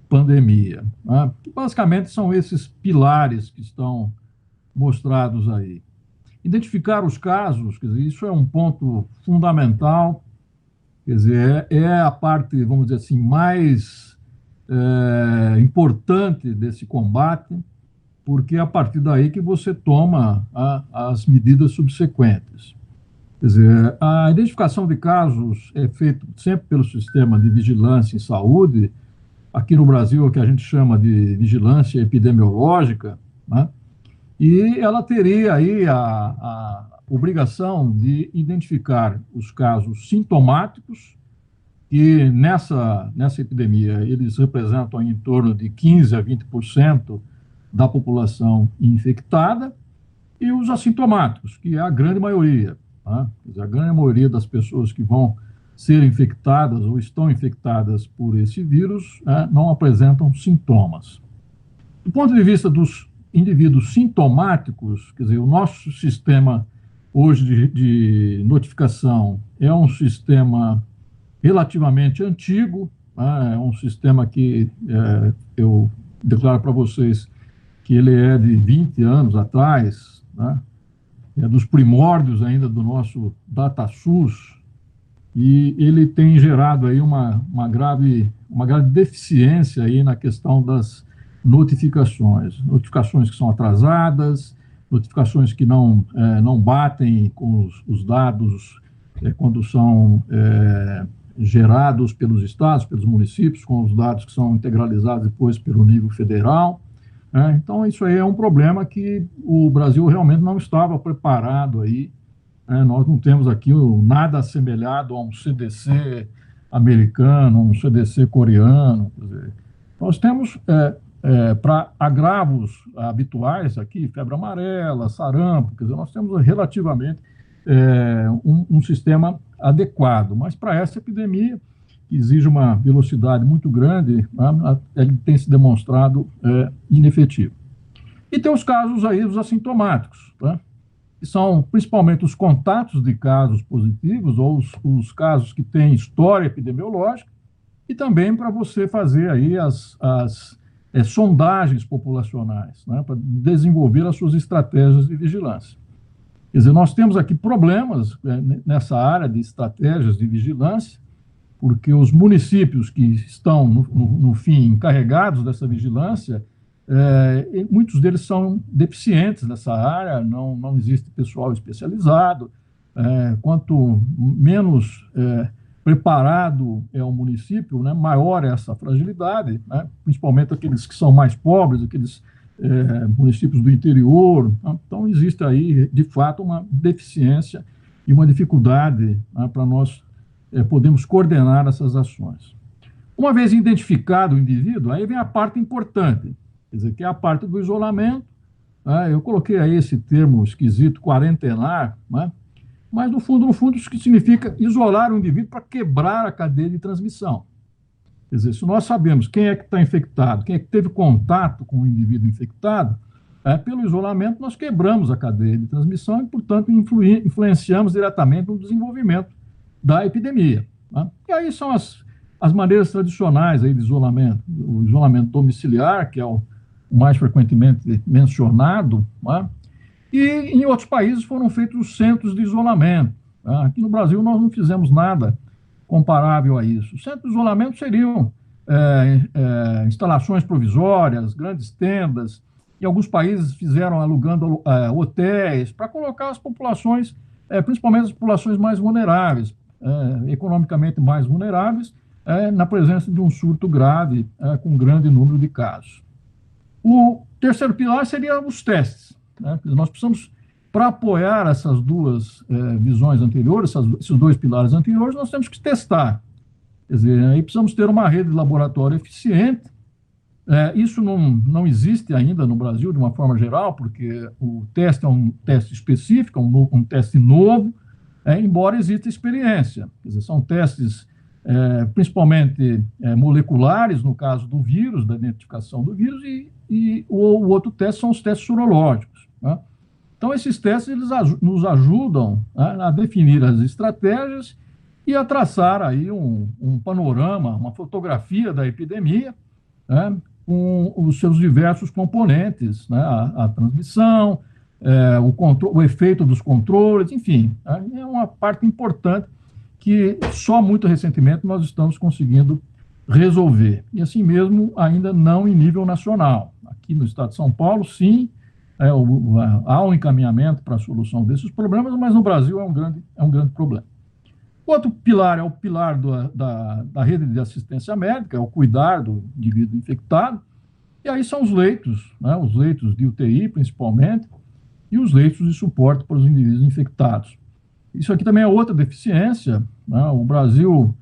pandemia, né? Que basicamente são esses pilares que estão mostrados aí. Identificar os casos, quer dizer, isso é um ponto fundamental, quer dizer, é a parte, vamos dizer assim, mais importante desse combate, porque é a partir daí que você toma as medidas subsequentes. Quer dizer, a identificação de casos é feita sempre pelo sistema de vigilância em saúde, aqui no Brasil, o que a gente chama de vigilância epidemiológica, né? E ela teria aí a obrigação de identificar os casos sintomáticos, que nessa epidemia eles representam em torno de 15% a 20% da população infectada, e os assintomáticos, que é a grande maioria, tá? Quer dizer, a grande maioria das pessoas que vão ser infectadas ou estão infectadas por esse vírus, não apresentam sintomas. Do ponto de vista dos indivíduos sintomáticos, quer dizer, o nosso sistema hoje de notificação é um sistema relativamente antigo, é um sistema que eu declaro para vocês que ele é de 20 anos atrás, né? É dos primórdios ainda do nosso DataSUS, e ele tem gerado aí uma grave deficiência aí na questão das notificações que são atrasadas, notificações que não batem com os dados quando são gerados pelos estados, pelos municípios, com os dados que são integralizados depois pelo nível federal. Então, isso aí é um problema que o Brasil realmente não estava preparado aí. Nós não temos aqui nada assemelhado a um CDC americano, um CDC coreano. Quer dizer, nós temos, para agravos habituais aqui, febre amarela, sarampo, quer dizer, nós temos relativamente um sistema adequado, mas para essa epidemia, que exige uma velocidade muito grande, ele tem se demonstrado inefetivo. E tem os casos aí dos assintomáticos, tá? Que são principalmente os contatos de casos positivos ou os casos que têm história epidemiológica, e também para você fazer aí as sondagens populacionais, né, para desenvolver as suas estratégias de vigilância. Quer dizer, nós temos aqui problemas nessa área de estratégias de vigilância, porque os municípios que estão, no fim, encarregados dessa vigilância, muitos deles são deficientes nessa área, não existe pessoal especializado. Quanto menos preparado é o município, né, maior é essa fragilidade, né, principalmente aqueles que são mais pobres, aqueles municípios do interior. Então, existe aí, de fato, uma deficiência e uma dificuldade, né, para nós podermos coordenar essas ações. Uma vez identificado o indivíduo, aí vem a parte importante, quer dizer, que é a parte do isolamento. Eu coloquei aí esse termo esquisito, quarentenar, né? Mas, no fundo, isso que significa isolar o indivíduo para quebrar a cadeia de transmissão. Quer dizer, se nós sabemos quem é que está infectado, quem é que teve contato com o indivíduo infectado, pelo isolamento nós quebramos a cadeia de transmissão e, portanto, influenciamos diretamente no desenvolvimento da epidemia, né? E aí são as maneiras tradicionais aí de isolamento, o isolamento domiciliar, que é o mais frequentemente mencionado, né? E em outros países foram feitos os centros de isolamento, tá? Aqui no Brasil nós não fizemos nada comparável a isso. Os centros de isolamento seriam instalações provisórias, grandes tendas, e alguns países fizeram alugando hotéis para colocar as populações, principalmente as populações mais vulneráveis, economicamente mais vulneráveis, na presença de um surto grave, com grande número de casos. O terceiro pilar seria os testes, né? Nós precisamos para apoiar essas duas visões anteriores, esses dois pilares anteriores, nós temos que testar. Quer dizer, aí precisamos ter uma rede de laboratório eficiente. Isso não existe ainda no Brasil, de uma forma geral, porque o teste é um teste específico, um teste novo, embora exista experiência. Quer dizer, são testes principalmente moleculares, no caso do vírus, da identificação do vírus, e o outro teste são os testes sorológicos. Né? Então, esses testes eles nos ajudam a definir as estratégias e a traçar aí um panorama, uma fotografia da epidemia, né, com os seus diversos componentes, né, a transmissão, o efeito dos controles, enfim, é uma parte importante que só muito recentemente nós estamos conseguindo resolver. E assim mesmo, ainda não em nível nacional. Aqui no estado de São Paulo, sim, há um encaminhamento para a solução desses problemas, mas no Brasil é um grande problema. O outro pilar é o pilar da rede de assistência médica, é o cuidar do indivíduo infectado, e aí são os leitos, né, os leitos de UTI, principalmente, e os leitos de suporte para os indivíduos infectados. Isso aqui também é outra deficiência, né? O Brasil,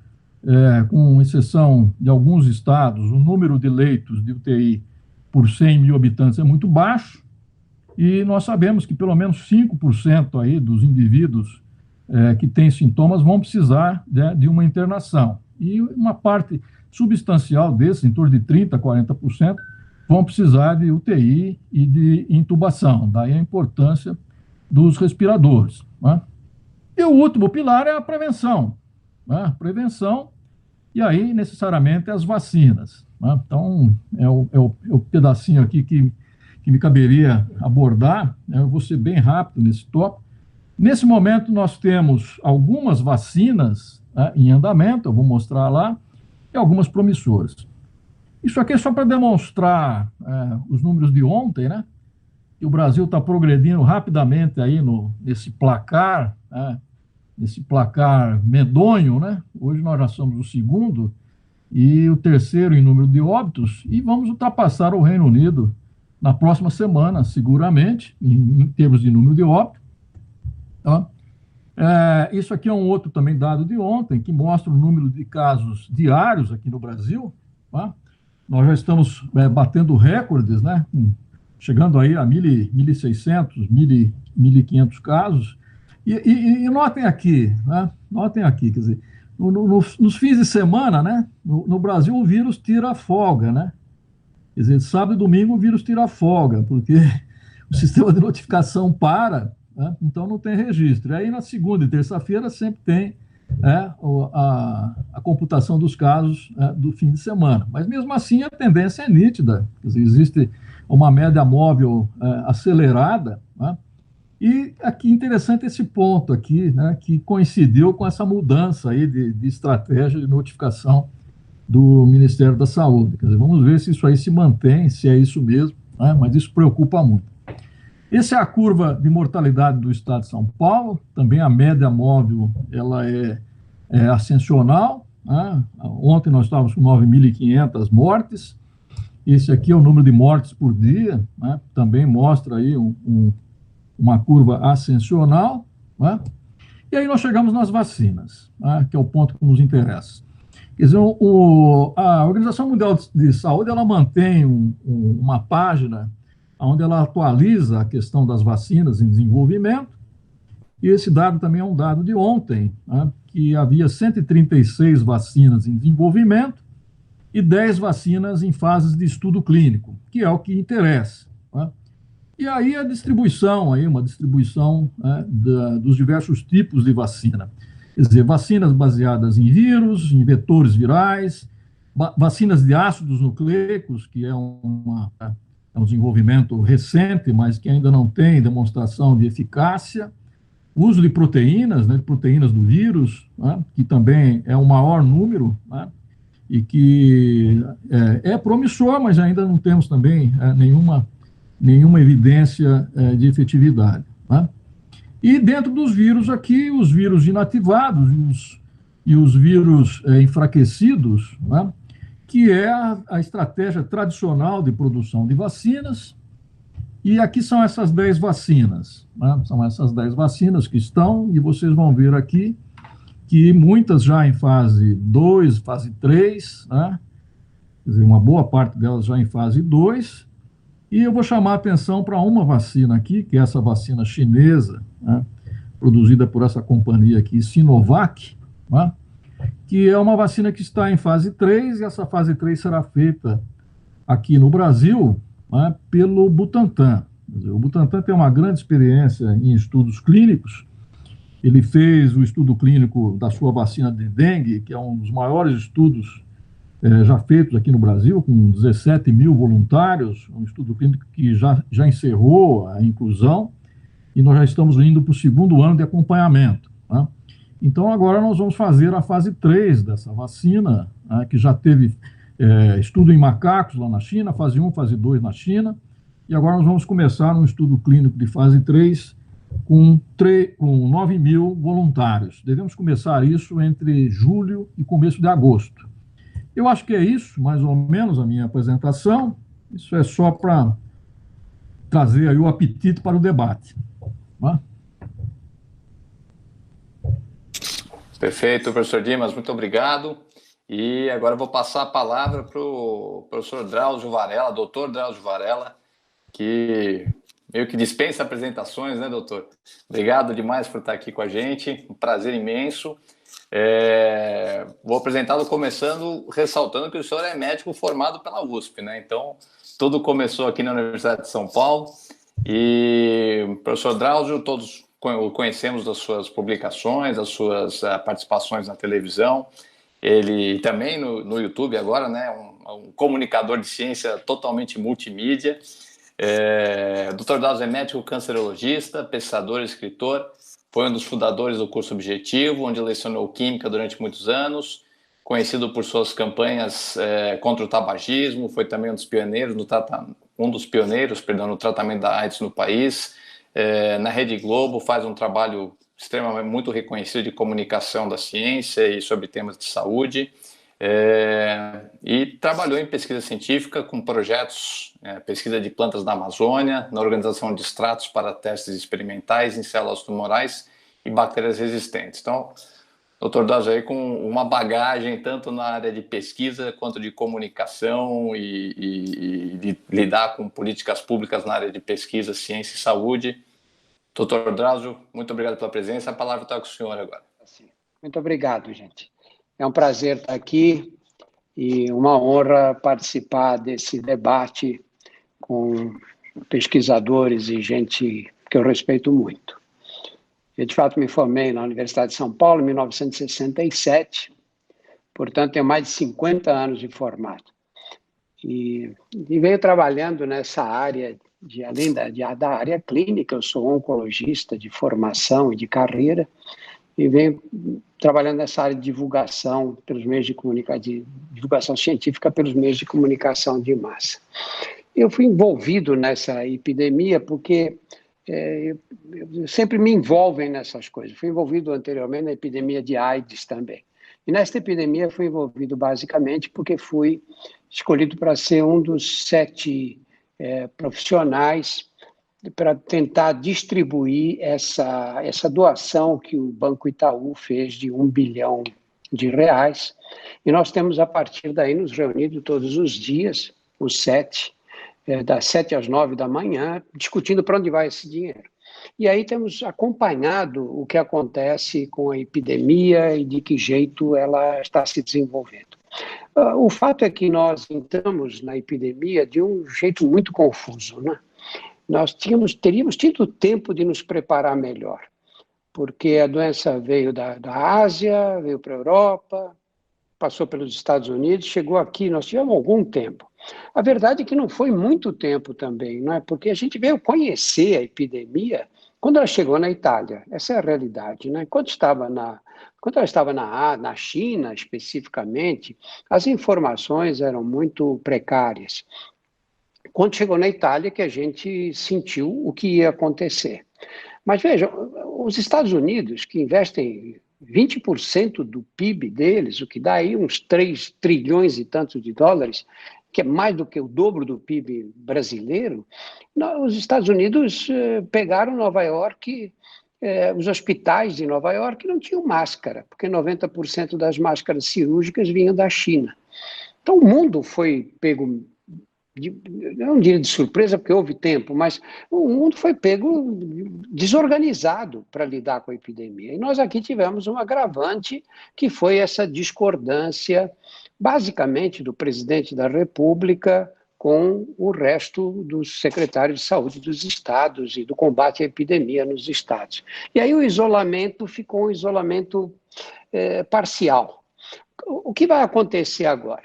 com exceção de alguns estados, o número de leitos de UTI por 100 mil habitantes é muito baixo, e nós sabemos que pelo menos 5% aí dos indivíduos que têm sintomas vão precisar de uma internação. E uma parte substancial desses, em torno de 30% a 40%, vão precisar de UTI e de intubação. Daí a importância dos respiradores. Né? E o último pilar é a prevenção. Né? Prevenção, e aí, necessariamente, as vacinas. Né? Então, é o pedacinho aqui que me caberia abordar. Eu vou ser bem rápido nesse tópico. Nesse momento, nós temos algumas vacinas em andamento, eu vou mostrar lá, e algumas promissoras. Isso aqui é só para demonstrar os números de ontem, né? Que o Brasil está progredindo rapidamente aí nesse placar, nesse placar medonho, né? Hoje nós já somos o segundo e o terceiro em número de óbitos, e vamos ultrapassar o Reino Unido na próxima semana, seguramente, em termos de número de óbitos. Tá? Isso aqui é um outro também dado de ontem, que mostra o número de casos diários aqui no Brasil. Tá? Nós já estamos batendo recordes, né? Chegando aí a 1.600, 1.500 casos. E notem aqui, né? Notem aqui, quer dizer, nos fins de semana, né? No Brasil o vírus tira a folga, né? Quer dizer, sábado e domingo o vírus tira a folga, porque o sistema de notificação para, né? Então não tem registro. E aí na segunda e terça-feira sempre tem a computação dos casos do fim de semana. Mas mesmo assim a tendência é nítida, quer dizer, existe uma média móvel acelerada, né? E aqui interessante esse ponto aqui, né, que coincidiu com essa mudança aí de estratégia de notificação do Ministério da Saúde. Quer dizer, vamos ver se isso aí se mantém, se é isso mesmo, né, mas isso preocupa muito. Essa é a curva de mortalidade do estado de São Paulo, também a média móvel ela é ascensional, né? Ontem nós estávamos com 9.500 mortes, esse aqui é o número de mortes por dia, né? Também mostra aí uma curva ascensional, né? E aí nós chegamos nas vacinas, né? Que é o ponto que nos interessa. Quer dizer, a Organização Mundial de Saúde ela mantém uma página onde ela atualiza a questão das vacinas em desenvolvimento, e esse dado também é um dado de ontem, né, que havia 136 vacinas em desenvolvimento e 10 vacinas em fases de estudo clínico, que é o que interessa. Né? E aí a distribuição, uma distribuição, né, dos diversos tipos de vacina. Quer dizer, vacinas baseadas em vírus, em vetores virais, vacinas de ácidos nucleicos, que é um desenvolvimento recente, mas que ainda não tem demonstração de eficácia, uso de proteínas, né, de proteínas do vírus, né, que também é o maior número, né, e que é promissor, mas ainda não temos também nenhuma evidência de efetividade. Né? E dentro dos vírus aqui, os vírus inativados e os vírus enfraquecidos, né, que é a estratégia tradicional de produção de vacinas, E aqui são essas 10 vacinas, né? São essas 10 vacinas que estão, e vocês vão ver aqui que muitas já em fase 2, fase 3, né? Quer dizer, uma boa parte delas já em fase 2, e eu vou chamar a atenção para uma vacina aqui, que é essa vacina chinesa, né? Produzida por essa companhia aqui, Sinovac, né? Que é uma vacina que está em fase 3, e essa fase 3 será feita aqui no Brasil, né, pelo Butantan. Quer dizer, o Butantan tem uma grande experiência em estudos clínicos. Ele fez o estudo clínico da sua vacina de dengue, que é um dos maiores estudos já feitos aqui no Brasil, com 17 mil voluntários, um estudo clínico que já encerrou a inclusão, e nós já estamos indo para o 2º ano de acompanhamento, né? Então, agora nós vamos fazer a fase 3 dessa vacina, né, que já teve estudo em macacos lá na China, fase 1, fase 2 na China, e agora nós vamos começar um estudo clínico de fase 3 com 9 mil voluntários. Devemos começar isso entre julho e começo de agosto. Eu acho que é isso, mais ou menos, a minha apresentação. Isso é só para trazer aí o apetite para o debate. Tá? Perfeito, professor Dimas, muito obrigado. E agora eu vou passar a palavra para o professor Drauzio Varela, doutor Drauzio Varela, que meio que dispensa apresentações, né, doutor? Obrigado demais por estar aqui com a gente, um prazer imenso. Vou apresentá-lo começando, ressaltando que o senhor é médico formado pela USP, né? Então, tudo começou aqui na Universidade de São Paulo. E o professor Drauzio, todos o conhecemos das suas publicações, das suas participações na televisão. Ele também no YouTube agora, né, um comunicador de ciência totalmente multimídia. Dr. Drauzio é médico cancerologista, pesquisador e escritor. Foi um dos fundadores do curso Objetivo, onde lecionou química durante muitos anos. Conhecido por suas campanhas contra o tabagismo, foi também um dos pioneiros no tratamento da AIDS no país. Na Rede Globo faz um trabalho extremamente muito reconhecido de comunicação da ciência e sobre temas de saúde, e trabalhou em pesquisa científica com projetos, pesquisa de plantas da Amazônia, na organização de extratos para testes experimentais em células tumorais e bactérias resistentes. Então, Dr. Drauzio aí com uma bagagem tanto na área de pesquisa quanto de comunicação e de lidar com políticas públicas na área de pesquisa, ciência e saúde. Dr. Drauzio, muito obrigado pela presença. A palavra está com o senhor agora. Muito obrigado, gente. É um prazer estar aqui e uma honra participar desse debate com pesquisadores e gente que eu respeito muito. Eu, de fato, me formei na Universidade de São Paulo em 1967, portanto, tenho mais de 50 anos de formado. E venho trabalhando nessa área, além da área clínica, eu sou oncologista de formação e de carreira, e venho trabalhando nessa área de divulgação pelos meios de comunicação, de divulgação científica pelos meios de comunicação de massa. Eu fui envolvido nessa epidemia porque sempre me envolvem nessas coisas. Fui envolvido anteriormente na epidemia de AIDS também. E nesta epidemia fui envolvido basicamente porque fui escolhido para ser um dos 7 profissionais para tentar distribuir essa doação que o Banco Itaú fez de R$1 bilhão. E nós temos, a partir daí, nos reunido todos os dias, os 7, das 7 às 9 da manhã, discutindo para onde vai esse dinheiro. E aí temos acompanhado o que acontece com a epidemia e de que jeito ela está se desenvolvendo. O fato é que nós entramos na epidemia de um jeito muito confuso, né? Nós teríamos tido tempo de nos preparar melhor, porque a doença veio da Ásia, veio para a Europa, passou pelos Estados Unidos, chegou aqui, nós tivemos algum tempo. A verdade é que não foi muito tempo também, não é? Porque a gente veio conhecer a epidemia quando ela chegou na Itália. Essa é a realidade, né? Quando ela estava na China, especificamente, as informações eram muito precárias. Quando chegou na Itália, que a gente sentiu o que ia acontecer. Mas veja, os Estados Unidos, que investem 20% do PIB deles, o que dá aí uns 3 trilhões e tantos de dólares, que é mais do que o dobro do PIB brasileiro, os Estados Unidos pegaram Nova York, os hospitais de Nova York não tinham máscara, porque 90% das máscaras cirúrgicas vinham da China. Então o mundo foi pego, eu não diria de surpresa, porque houve tempo, mas o mundo foi pego desorganizado para lidar com a epidemia. E nós aqui tivemos um agravante, que foi essa discordância, basicamente, do presidente da República com o resto dos secretários de saúde dos estados e do combate à epidemia nos estados. E aí o isolamento ficou um isolamento parcial. O que vai acontecer agora?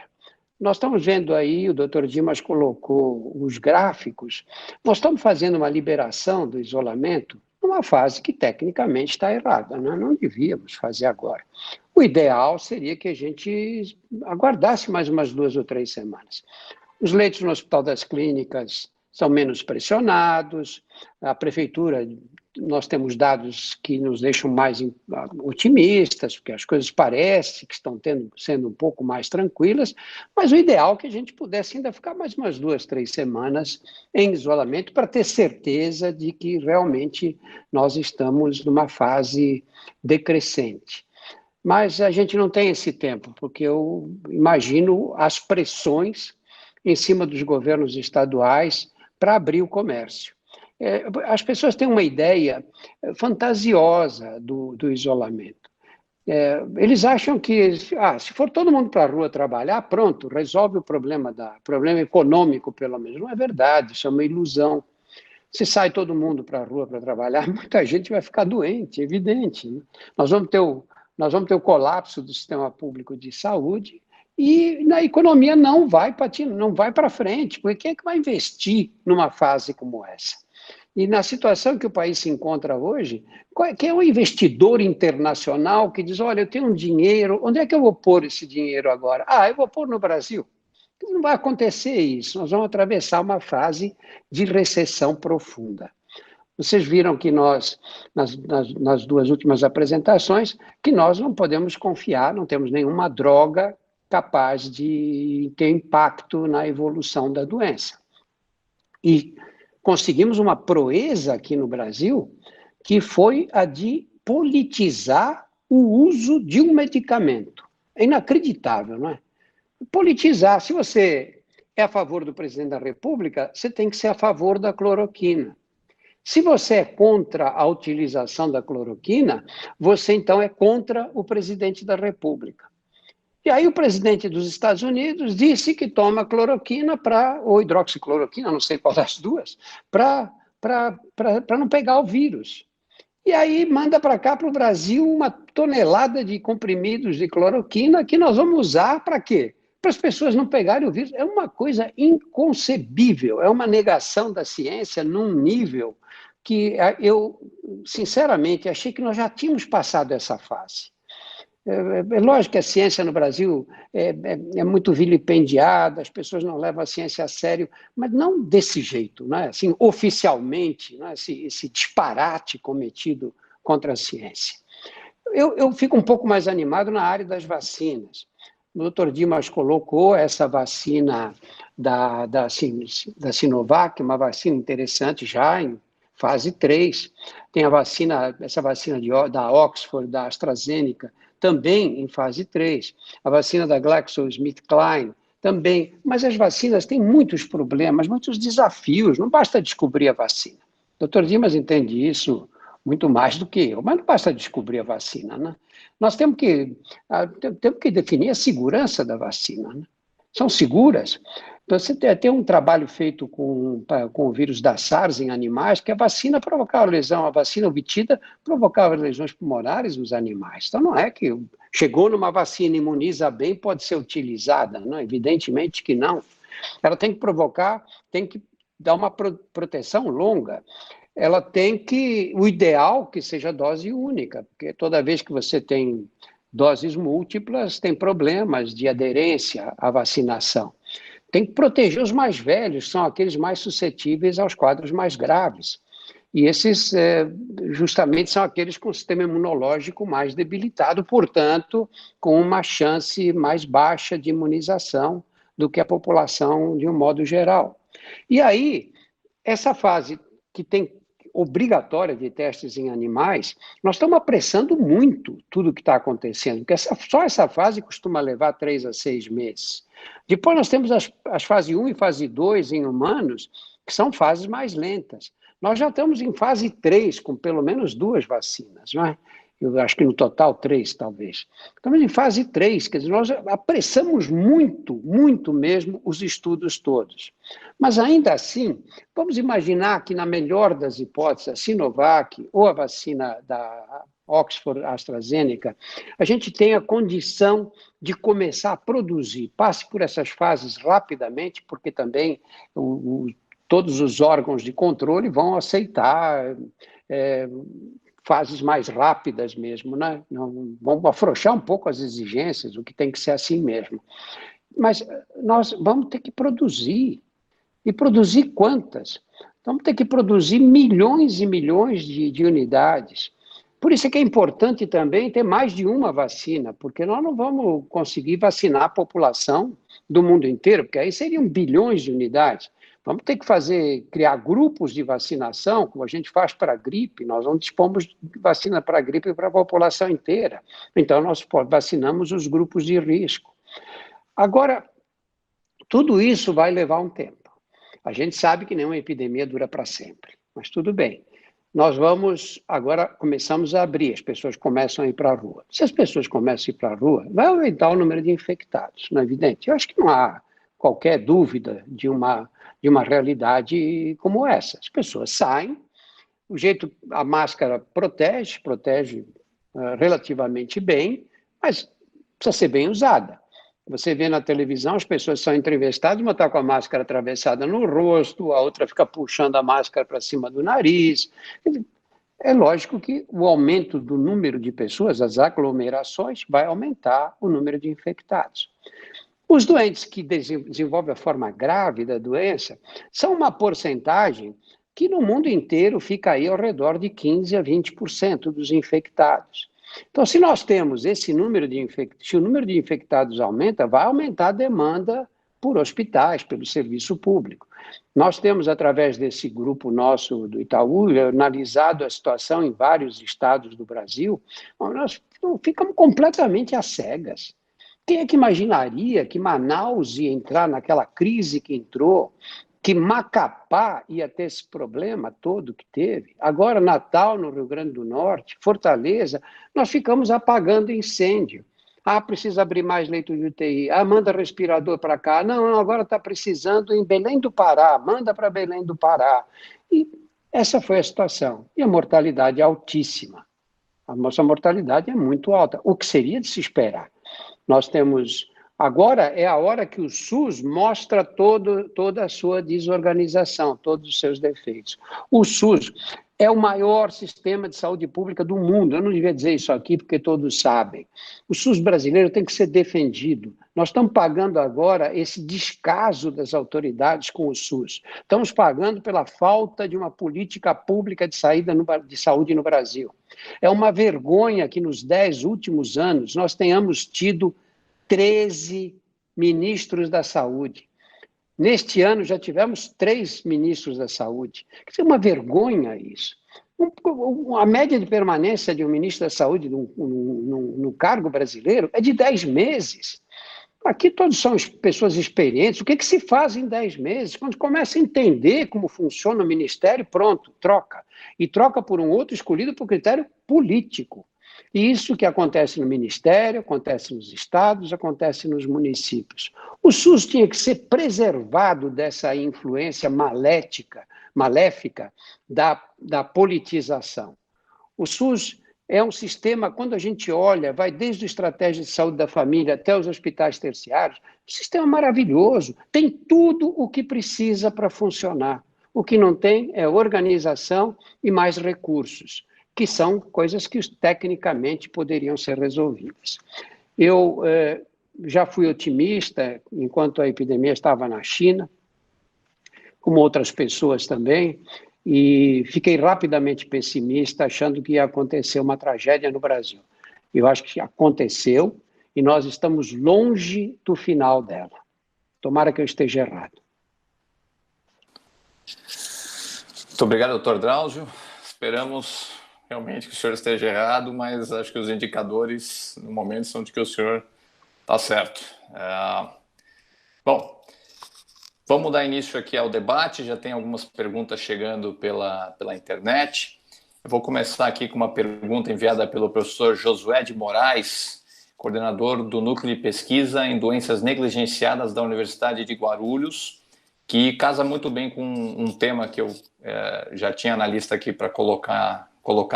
Nós estamos vendo aí, o doutor Dimas colocou os gráficos, nós estamos fazendo uma liberação do isolamento numa fase que tecnicamente está errada, né? Não devíamos fazer agora. O ideal seria que a gente aguardasse mais umas 2 ou 3 semanas. Os leitos no Hospital das Clínicas são menos pressionados, a prefeitura, nós temos dados que nos deixam mais otimistas, porque as coisas parecem que estão sendo um pouco mais tranquilas, mas o ideal é que a gente pudesse ainda ficar mais umas 2, 3 semanas em isolamento para ter certeza de que realmente nós estamos numa fase decrescente. Mas a gente não tem esse tempo, porque eu imagino as pressões em cima dos governos estaduais para abrir o comércio. As pessoas têm uma ideia fantasiosa do isolamento. Eles acham que, se for todo mundo para a rua trabalhar, pronto, resolve o problema econômico, pelo menos. Não é verdade, isso é uma ilusão. Se sai todo mundo para a rua para trabalhar, muita gente vai ficar doente, é evidente, né? Nós vamos ter o colapso do sistema público de saúde e na economia não vai para frente, porque quem é que vai investir numa fase como essa? E na situação que o país se encontra hoje, quem é o investidor internacional que diz, olha, eu tenho um dinheiro, onde é que eu vou pôr esse dinheiro agora? Eu vou pôr no Brasil. Não vai acontecer isso, nós vamos atravessar uma fase de recessão profunda. Vocês viram que nós, nas 2 últimas apresentações, que nós não podemos confiar, não temos nenhuma droga capaz de ter impacto na evolução da doença. E conseguimos uma proeza aqui no Brasil, que foi a de politizar o uso de um medicamento. É inacreditável, não é? Politizar. Se você é a favor do presidente da República, você tem que ser a favor da cloroquina. Se você é contra a utilização da cloroquina, você então é contra o presidente da República. E aí o presidente dos Estados Unidos disse que toma cloroquina ou hidroxicloroquina, não sei qual das duas, para não pegar o vírus. E aí manda para cá, para o Brasil, 1 tonelada de comprimidos de cloroquina que nós vamos usar para quê? Para as pessoas não pegarem o vírus. É uma coisa inconcebível, é uma negação da ciência num nível que eu, sinceramente, achei que nós já tínhamos passado essa fase. É lógico que a ciência no Brasil é muito vilipendiada, as pessoas não levam a ciência a sério, mas não desse jeito, não é? Assim, oficialmente, não é? Esse disparate cometido contra a ciência. Eu fico um pouco mais animado na área das vacinas. O doutor Dimas colocou essa vacina da Sinovac, uma vacina interessante já em fase 3. Tem essa vacina da Oxford, da AstraZeneca, também em fase 3. A vacina da GlaxoSmithKline também. Mas as vacinas têm muitos problemas, muitos desafios. Não basta descobrir a vacina. O doutor Dimas entende isso muito mais do que eu, mas não basta descobrir a vacina, né? Nós temos que definir a segurança da vacina, né? São seguras? Então, você tem um trabalho feito com o vírus da SARS em animais, que a vacina provocava lesão, a vacina obtida provocava lesões pulmonares nos animais. Então, não é que chegou numa vacina, imuniza bem, pode ser utilizada, não? Evidentemente que não. Ela tem que dar uma proteção longa. Ela o ideal que seja dose única, porque toda vez que você tem doses múltiplas, tem problemas de aderência à vacinação. Tem que proteger os mais velhos, são aqueles mais suscetíveis aos quadros mais graves. E esses, justamente, são aqueles com o sistema imunológico mais debilitado, portanto, com uma chance mais baixa de imunização do que a população de um modo geral. E aí, essa fase que tem obrigatória de testes em animais, nós estamos apressando muito tudo o que está acontecendo, porque só essa fase costuma levar 3 a 6 meses. Depois nós temos as fase 1 e fase 2 em humanos, que são fases mais lentas. Nós já estamos em fase 3, com pelo menos 2 vacinas, não é? Eu acho que no total 3, talvez. Estamos em fase 3, quer dizer, nós apressamos muito, muito mesmo os estudos todos. Mas ainda assim, vamos imaginar que na melhor das hipóteses, a Sinovac ou a vacina da Oxford AstraZeneca, a gente tenha condição de começar a produzir, passe por essas fases rapidamente, porque também todos os órgãos de controle vão aceitar fases mais rápidas mesmo, né? Não, vamos afrouxar um pouco as exigências, o que tem que ser assim mesmo. Mas nós vamos ter que produzir. E produzir quantas? Vamos ter que produzir milhões e milhões de unidades. Por isso é que é importante também ter mais de uma vacina, porque nós não vamos conseguir vacinar a população do mundo inteiro, porque aí seriam bilhões de unidades. Vamos ter que criar grupos de vacinação, como a gente faz para a gripe. Nós não dispomos de vacina para a gripe para a população inteira. Então, nós vacinamos os grupos de risco. Agora, tudo isso vai levar um tempo. A gente sabe que nenhuma epidemia dura para sempre, mas tudo bem. Nós agora começamos a abrir, as pessoas começam a ir para a rua. Se as pessoas começam a ir para a rua, vai aumentar o número de infectados, não é evidente? Eu acho que não há qualquer dúvida de uma realidade como essa. As pessoas saem, a máscara protege relativamente bem, mas precisa ser bem usada. Você vê na televisão, as pessoas são entrevistadas, uma está com a máscara atravessada no rosto, a outra fica puxando a máscara para cima do nariz. É lógico que o aumento do número de pessoas, as aglomerações, vai aumentar o número de infectados. Os doentes que desenvolvem a forma grave da doença são uma porcentagem que no mundo inteiro fica aí ao redor de 15% a 20% dos infectados. Então, se nós temos esse número se o número de infectados aumenta, vai aumentar a demanda por hospitais, pelo serviço público. Nós temos, através desse grupo nosso do Itaú, analisado a situação em vários estados do Brasil, nós ficamos completamente às cegas. Quem é que imaginaria que Manaus ia entrar naquela crise que entrou, que Macapá ia ter esse problema todo que teve? Agora, Natal, no Rio Grande do Norte, Fortaleza, nós ficamos apagando incêndio. Precisa abrir mais leito de UTI. Manda respirador para cá. Não, agora está precisando em Belém do Pará. Manda para Belém do Pará. E essa foi a situação. E a mortalidade é altíssima. A nossa mortalidade é muito alta, o que seria de se esperar. Nós temos... Agora é a hora que o SUS mostra toda a sua desorganização, todos os seus defeitos. O SUS é o maior sistema de saúde pública do mundo. Eu não devia dizer isso aqui porque todos sabem. O SUS brasileiro tem que ser defendido. Nós estamos pagando agora esse descaso das autoridades com o SUS. Estamos pagando pela falta de uma política pública de saúde no Brasil. É uma vergonha que nos 10 últimos anos nós tenhamos tido 13 ministros da saúde. Neste ano já tivemos 3 ministros da saúde. Isso é uma vergonha isso. A média de permanência de um ministro da saúde no cargo brasileiro é de 10 meses. Aqui todos são pessoas experientes. O que se faz em 10 meses? Quando começa a entender como funciona o ministério, pronto, troca. E troca por um outro escolhido por critério político. E isso que acontece no Ministério, acontece nos estados, acontece nos municípios. O SUS tinha que ser preservado dessa influência maléfica da politização. O SUS é um sistema, quando a gente olha, vai desde a estratégia de saúde da família até os hospitais terciários, um sistema maravilhoso, tem tudo o que precisa para funcionar. O que não tem é organização e mais recursos, que são coisas que tecnicamente poderiam ser resolvidas. Eu já fui otimista enquanto a epidemia estava na China, como outras pessoas também, e fiquei rapidamente pessimista, achando que ia acontecer uma tragédia no Brasil. Eu acho que aconteceu e nós estamos longe do final dela. Tomara que eu esteja errado. Muito obrigado, doutor Drauzio. Esperamos realmente que o senhor esteja errado, mas acho que os indicadores, no momento, são de que o senhor está certo. Bom, vamos dar início aqui ao debate. Já tem algumas perguntas chegando pela internet. Eu vou começar aqui com uma pergunta enviada pelo professor Josué de Moraes, coordenador do Núcleo de Pesquisa em Doenças Negligenciadas da Universidade de Guarulhos, que casa muito bem com um tema que eu já tinha na lista aqui para colocar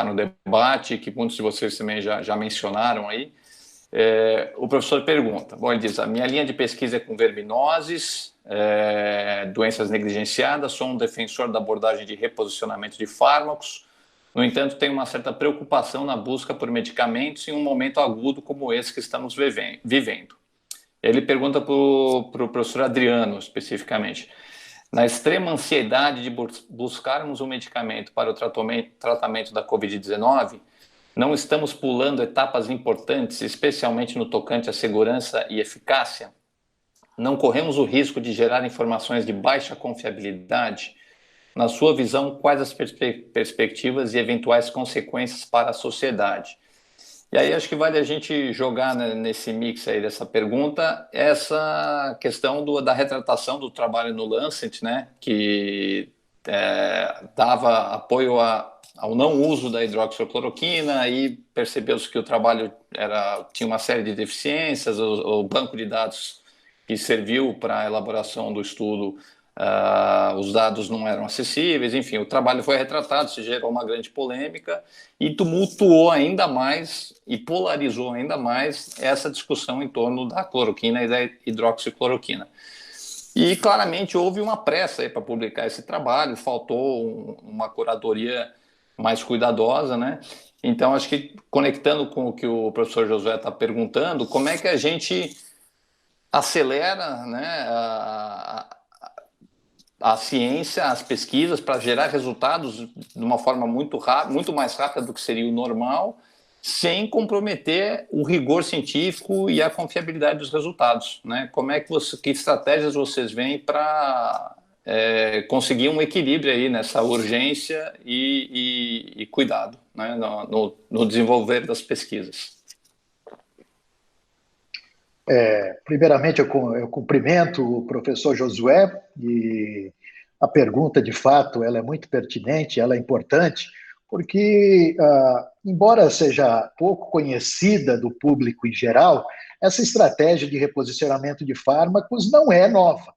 no debate, que muitos de vocês também já mencionaram aí. O professor pergunta, bom, ele diz, a minha linha de pesquisa é com verminoses, doenças negligenciadas, sou um defensor da abordagem de reposicionamento de fármacos, no entanto, tenho uma certa preocupação na busca por medicamentos em um momento agudo como esse que estamos vivendo. Ele pergunta para o professor Adriano, especificamente, na extrema ansiedade de buscarmos um medicamento para o tratamento da Covid-19, não estamos pulando etapas importantes, especialmente no tocante à segurança e eficácia? Não corremos o risco de gerar informações de baixa confiabilidade? Na sua visão, quais as perspectivas e eventuais consequências para a sociedade? E aí acho que vale a gente jogar, né, nesse mix aí dessa pergunta essa questão da retratação do trabalho no Lancet, né, que dava apoio ao não uso da hidroxicloroquina, e percebeu-se que o trabalho tinha uma série de deficiências, o banco de dados que serviu para a elaboração do estudo, os dados não eram acessíveis, enfim, o trabalho foi retratado, se gerou uma grande polêmica e tumultuou ainda mais e polarizou ainda mais essa discussão em torno da cloroquina e da hidroxicloroquina. E claramente houve uma pressa para publicar esse trabalho, faltou uma curadoria mais cuidadosa, né? Então, acho que conectando com o que o professor Josué está perguntando, como é que a gente acelera, né, a ciência, as pesquisas, para gerar resultados de uma forma muito mais rápida do que seria o normal, sem comprometer o rigor científico e a confiabilidade dos resultados, né? Como é que estratégias vocês veem para conseguir um equilíbrio aí nessa urgência e cuidado, né, no desenvolver das pesquisas? Primeiramente, eu cumprimento o professor Josué, e a pergunta, de fato, ela é muito pertinente, ela é importante, porque, embora seja pouco conhecida do público em geral, essa estratégia de reposicionamento de fármacos não é nova.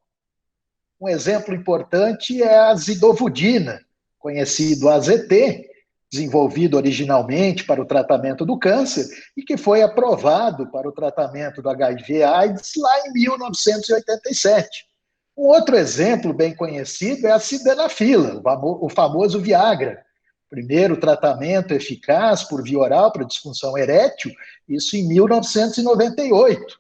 Um exemplo importante é a zidovudina, conhecido AZT, desenvolvido originalmente para o tratamento do câncer e que foi aprovado para o tratamento do HIV/AIDS lá em 1987. Um outro exemplo bem conhecido é a sildenafila, o famoso Viagra, primeiro tratamento eficaz por via oral para disfunção erétil, isso em 1998,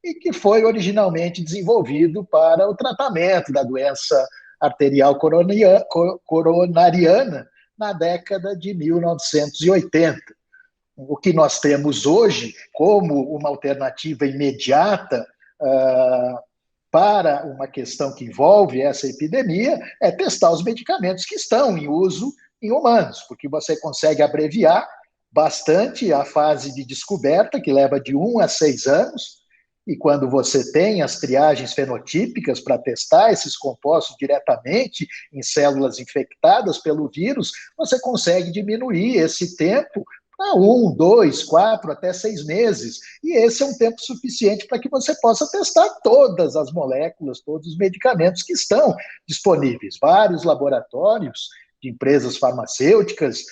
e que foi originalmente desenvolvido para o tratamento da doença arterial coronariana na década de 1980. O que nós temos hoje como uma alternativa imediata para uma questão que envolve essa epidemia é testar os medicamentos que estão em uso em humanos, porque você consegue abreviar bastante a fase de descoberta, que leva de 1 a 6 anos, e quando você tem as triagens fenotípicas para testar esses compostos diretamente em células infectadas pelo vírus, você consegue diminuir esse tempo para 1, 2, 4, até 6 meses. E esse é um tempo suficiente para que você possa testar todas as moléculas, todos os medicamentos que estão disponíveis. Vários laboratórios de empresas farmacêuticas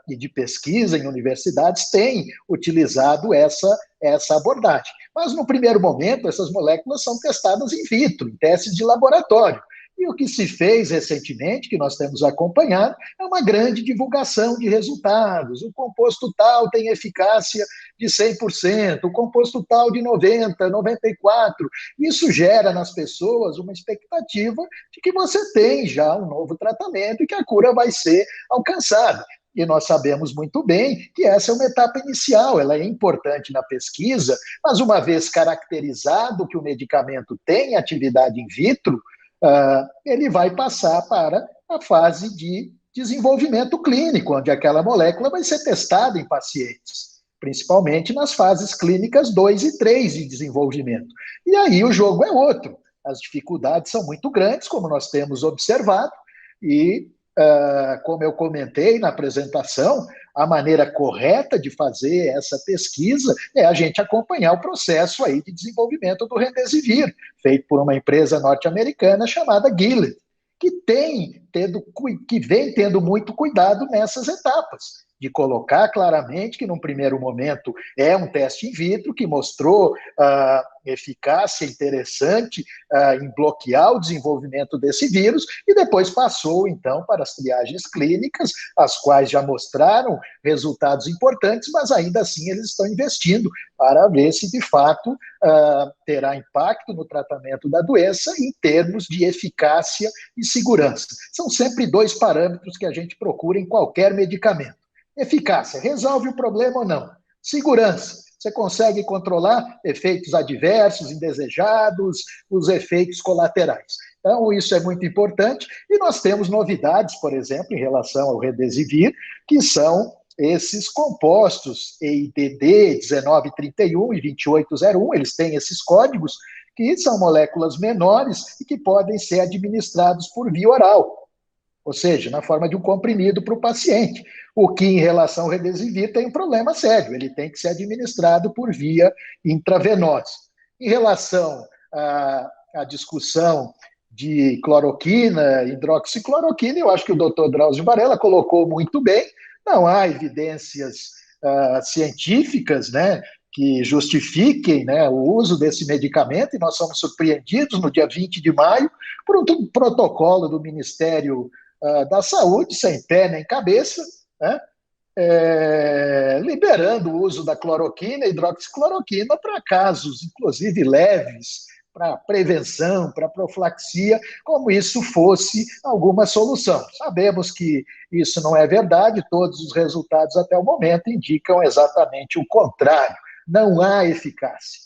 e de pesquisa em universidades têm utilizado essa abordagem. Mas, no primeiro momento, essas moléculas são testadas in vitro, em testes de laboratório. E o que se fez recentemente, que nós temos acompanhado, é uma grande divulgação de resultados. O composto tal tem eficácia de 100%, o composto tal de 90%, 94%. Isso gera nas pessoas uma expectativa de que você tem já um novo tratamento e que a cura vai ser alcançada. E nós sabemos muito bem que essa é uma etapa inicial, ela é importante na pesquisa, mas uma vez caracterizado que o medicamento tem atividade in vitro, ele vai passar para a fase de desenvolvimento clínico, onde aquela molécula vai ser testada em pacientes, principalmente nas fases clínicas 2 e 3 de desenvolvimento. E aí o jogo é outro. As dificuldades são muito grandes, como nós temos observado, e como eu comentei na apresentação, a maneira correta de fazer essa pesquisa é a gente acompanhar o processo aí de desenvolvimento do Remdesivir, feito por uma empresa norte-americana chamada Gilead, que vem tendo muito cuidado nessas etapas, de colocar claramente que, num primeiro momento, é um teste in vitro que mostrou eficácia interessante em bloquear o desenvolvimento desse vírus, e depois passou, então, para as triagens clínicas, as quais já mostraram resultados importantes, mas ainda assim eles estão investindo para ver se, de fato, terá impacto no tratamento da doença em termos de eficácia e segurança. São sempre dois parâmetros que a gente procura em qualquer medicamento. Eficácia, resolve o problema ou não? Segurança, você consegue controlar efeitos adversos, indesejados, os efeitos colaterais. Então, isso é muito importante, e nós temos novidades, por exemplo, em relação ao Remdesivir, que são esses compostos EIDD 1931 e 2801, eles têm esses códigos, que são moléculas menores e que podem ser administrados por via oral, ou seja, na forma de um comprimido para o paciente, o que, em relação ao Remdesivir, tem um problema sério, ele tem que ser administrado por via intravenosa. Em relação à discussão de cloroquina, hidroxicloroquina, eu acho que o doutor Drauzio Varela colocou muito bem, não há evidências científicas, né, que justifiquem, né, o uso desse medicamento, e nós somos surpreendidos no dia 20 de maio por um protocolo do Ministério da Saúde, sem pé nem cabeça, né, liberando o uso da cloroquina e hidroxicloroquina para casos, inclusive leves, para prevenção, para profilaxia, como isso fosse alguma solução. Sabemos que isso não é verdade, todos os resultados até o momento indicam exatamente o contrário. Não há eficácia,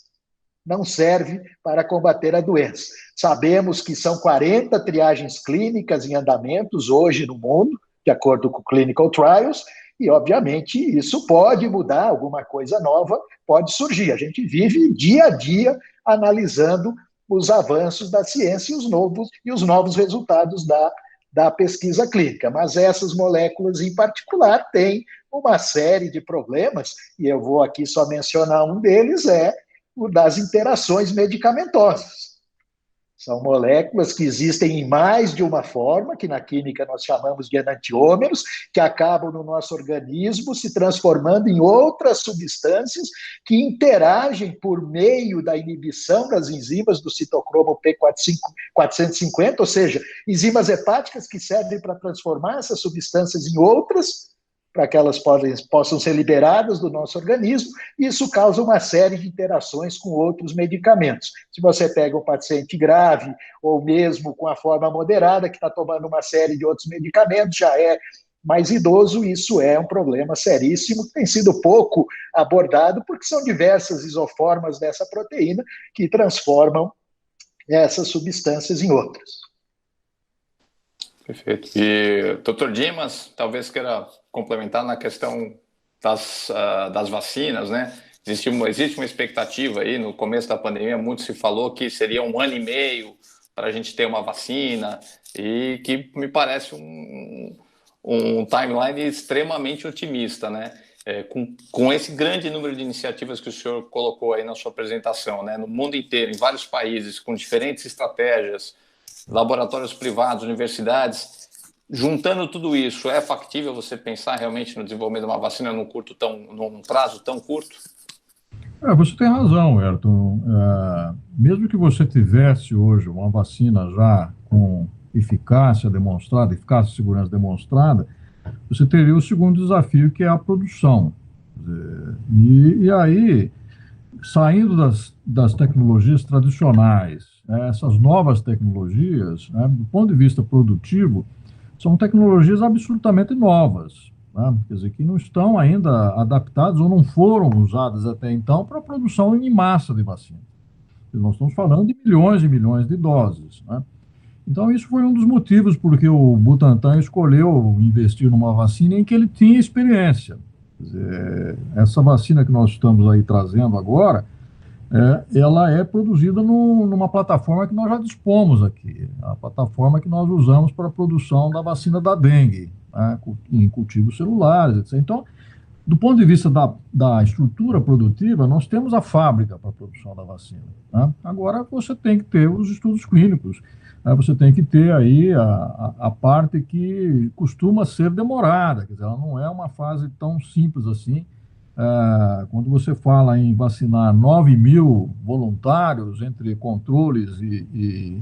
não serve para combater a doença. Sabemos que são 40 triagens clínicas em andamentos hoje no mundo, de acordo com o Clinical Trials, e, obviamente, isso pode mudar, alguma coisa nova pode surgir. A gente vive dia a dia analisando os avanços da ciência e os novos resultados da pesquisa clínica. Mas essas moléculas, em particular, têm uma série de problemas, e eu vou aqui só mencionar um deles, é o das interações medicamentosas. São moléculas que existem em mais de uma forma, que na química nós chamamos de enantiômeros, que acabam no nosso organismo se transformando em outras substâncias que interagem por meio da inibição das enzimas do citocromo P450, ou seja, enzimas hepáticas que servem para transformar essas substâncias em outras, para que elas possam ser liberadas do nosso organismo, e isso causa uma série de interações com outros medicamentos. Se você pega um paciente grave, ou mesmo com a forma moderada, que está tomando uma série de outros medicamentos, já é mais idoso, isso é um problema seríssimo, que tem sido pouco abordado, porque são diversas isoformas dessa proteína que transformam essas substâncias em outras. Perfeito. E, doutor Dimas, talvez queira complementar na questão das vacinas, né? Existe uma expectativa aí, no começo da pandemia, muito se falou que seria 1 ano e meio para a gente ter uma vacina, e que me parece um timeline extremamente otimista, né? Com esse grande número de iniciativas que o senhor colocou aí na sua apresentação, né? No mundo inteiro, em vários países, com diferentes estratégias, laboratórios privados, universidades, juntando tudo isso, é factível você pensar realmente no desenvolvimento de uma vacina num prazo tão curto? Você tem razão, Ayrton. Mesmo que você tivesse hoje uma vacina já com eficácia demonstrada, eficácia e segurança demonstrada, você teria o segundo desafio, que é a produção. E aí, saindo das tecnologias tradicionais, essas novas tecnologias, do ponto de vista produtivo, são tecnologias absolutamente novas. né? Quer dizer, que não estão ainda adaptadas ou não foram usadas até então para a produção em massa de vacina. Nós estamos falando de milhões e milhões de doses, né? Então, isso foi um dos motivos porque o Butantan escolheu investir numa vacina em que ele tinha experiência. Quer dizer, essa vacina que nós estamos aí trazendo agora, ela é produzida numa plataforma que nós já dispomos aqui, a plataforma que nós usamos para a produção da vacina da dengue, né, em cultivos celulares, etc. Então, do ponto de vista da estrutura produtiva, nós temos a fábrica para a produção da vacina, né? Agora, você tem que ter os estudos clínicos, né? Você tem que ter aí a parte que costuma ser demorada, quer dizer, ela não é uma fase tão simples assim. Quando você fala em vacinar 9 mil voluntários entre controles e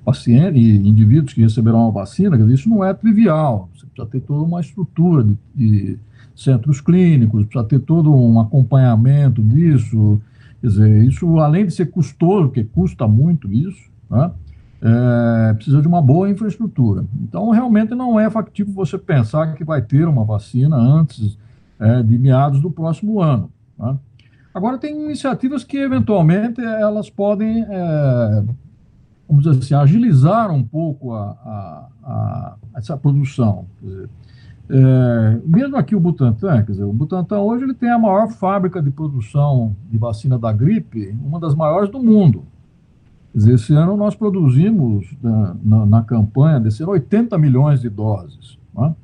pacientes, e indivíduos que receberão a vacina, quer dizer, isso não é trivial. Você precisa ter toda uma estrutura de centros clínicos, precisa ter todo um acompanhamento disso. Quer dizer, isso, além de ser custoso, porque custa muito isso, né? Precisa de uma boa infraestrutura. Então, realmente não é factível você pensar que vai ter uma vacina antes de meados do próximo ano, né? Agora, tem iniciativas que, eventualmente, elas podem, vamos dizer assim, agilizar um pouco essa produção. Quer dizer, mesmo aqui o Butantan, quer dizer, o Butantan hoje ele tem a maior fábrica de produção de vacina da gripe, uma das maiores do mundo. Quer dizer, esse ano nós produzimos, na campanha desse ano, 80 milhões de doses, né?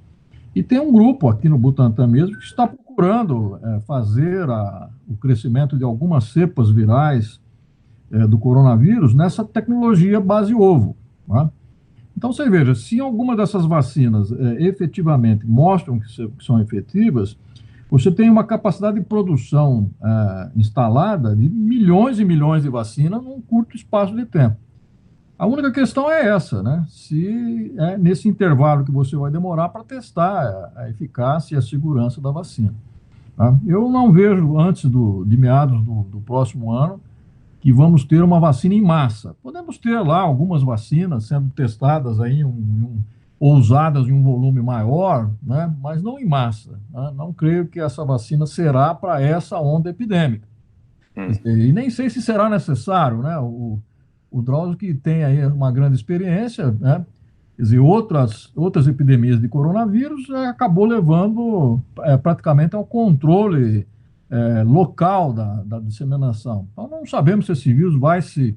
E tem um grupo aqui no Butantan mesmo que está procurando fazer o crescimento de algumas cepas virais do coronavírus nessa tecnologia base ovo, né? Então, você veja, se alguma dessas vacinas efetivamente mostram que são efetivas, você tem uma capacidade de produção instalada de milhões e milhões de vacinas num curto espaço de tempo. A única questão é essa, né? Se é nesse intervalo que você vai demorar para testar a eficácia e a segurança da vacina, tá? Eu não vejo antes de meados do próximo ano que vamos ter uma vacina em massa. Podemos ter lá algumas vacinas sendo testadas aí, ousadas em um volume maior, né? Mas não em massa, né? Não creio que essa vacina será para essa onda epidêmica. E nem sei se será necessário, né? O Drauzio, que tem aí uma grande experiência, né? Quer dizer, outras epidemias de coronavírus acabou levando praticamente ao controle local da disseminação. Então, não sabemos se esse vírus vai se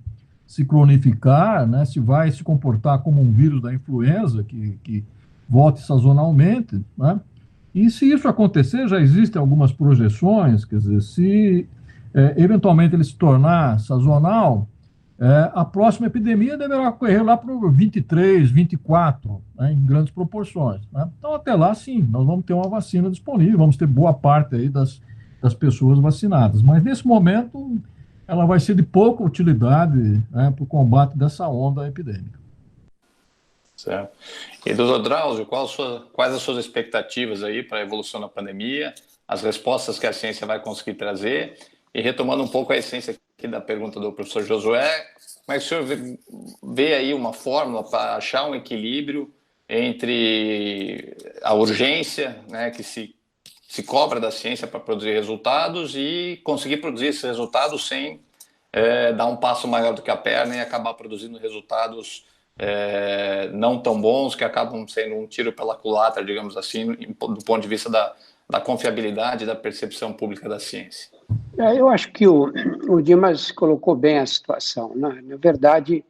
cronificar, né? Se vai se comportar como um vírus da influenza, que volte sazonalmente, né? E se isso acontecer, já existem algumas projeções, quer dizer, se eventualmente ele se tornar sazonal, a próxima epidemia deverá ocorrer lá para o 23, 24, né, em grandes proporções, né? Então, até lá, sim, nós vamos ter uma vacina disponível, vamos ter boa parte aí das pessoas vacinadas. Mas, nesse momento, ela vai ser de pouca utilidade, né, para o combate dessa onda epidêmica. Certo. E, doutor Drauzio, quais as suas expectativas aí para a evolução da pandemia, as respostas que a ciência vai conseguir trazer? E retomando um pouco a essência aqui da pergunta do professor Josué, como é que o senhor vê aí uma fórmula para achar um equilíbrio entre a urgência, né, que se cobra da ciência para produzir resultados e conseguir produzir esses resultados sem dar um passo maior do que a perna e acabar produzindo resultados não tão bons, que acabam sendo um tiro pela culatra, digamos assim, do ponto de vista da confiabilidade e da percepção pública da ciência? Eu acho que o Dimas colocou bem a situação, né? Na verdade,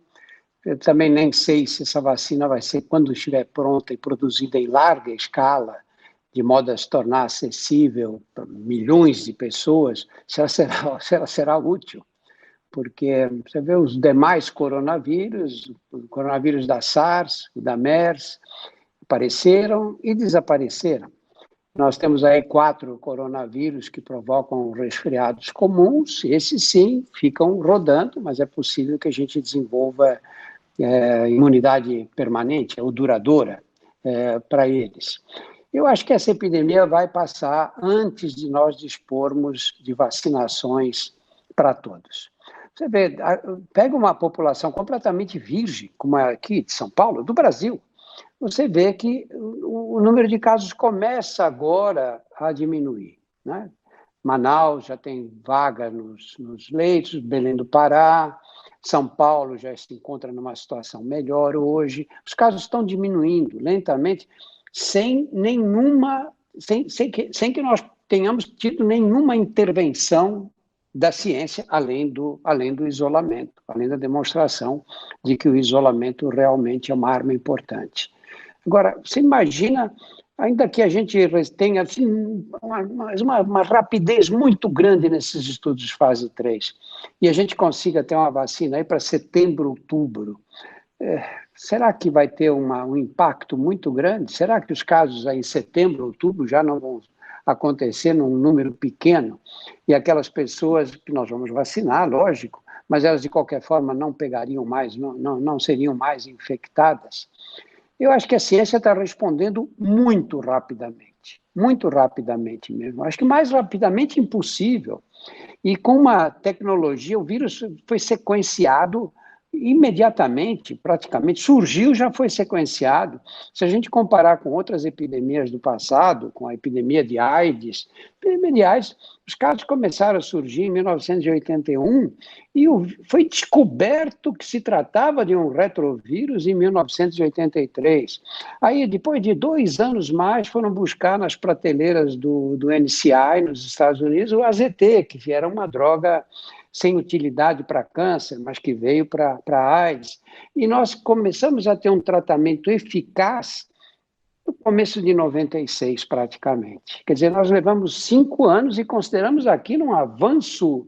eu também nem sei se essa vacina vai ser, quando estiver pronta e produzida em larga escala, de modo a se tornar acessível para milhões de pessoas, se ela será útil. Porque você vê os demais coronavírus, o coronavírus da SARS, o da MERS, apareceram e desapareceram. Nós temos aí 4 coronavírus que provocam resfriados comuns, esses sim ficam rodando, mas é possível que a gente desenvolva imunidade permanente ou duradoura para eles. Eu acho que essa epidemia vai passar antes de nós dispormos de vacinações para todos. Você vê, pega uma população completamente virgem, como a aqui de São Paulo, do Brasil. você vê que o número de casos começa agora a diminuir, né? Manaus já tem vaga nos leitos, Belém do Pará, São Paulo já se encontra numa situação melhor hoje. Os casos estão diminuindo lentamente, sem que nós tenhamos tido nenhuma intervenção da ciência, além do isolamento, além da demonstração de que o isolamento realmente é uma arma importante. Agora, você imagina, ainda que a gente tenha assim, uma rapidez muito grande nesses estudos de fase 3, e a gente consiga ter uma vacina aí para setembro, outubro, será que vai ter um impacto muito grande? Será que os casos aí em setembro, outubro já não vão acontecer num número pequeno? E aquelas pessoas que nós vamos vacinar, lógico, mas elas de qualquer forma não pegariam mais, não seriam mais infectadas? Eu acho que a ciência está respondendo muito rapidamente mesmo. Acho que mais rapidamente impossível. E com uma tecnologia, o vírus foi sequenciado imediatamente, praticamente, surgiu, já foi sequenciado. Se a gente comparar com outras epidemias do passado, com a epidemia de AIDS, os casos começaram a surgir em 1981 e foi descoberto que se tratava de um retrovírus em 1983. Aí, depois de 2 anos mais, foram buscar nas prateleiras do NCI, nos Estados Unidos, o AZT, que era uma droga sem utilidade para câncer, mas que veio para AIDS. E nós começamos a ter um tratamento eficaz no começo de 96, praticamente. Quer dizer, nós levamos 5 anos e consideramos aquilo um avanço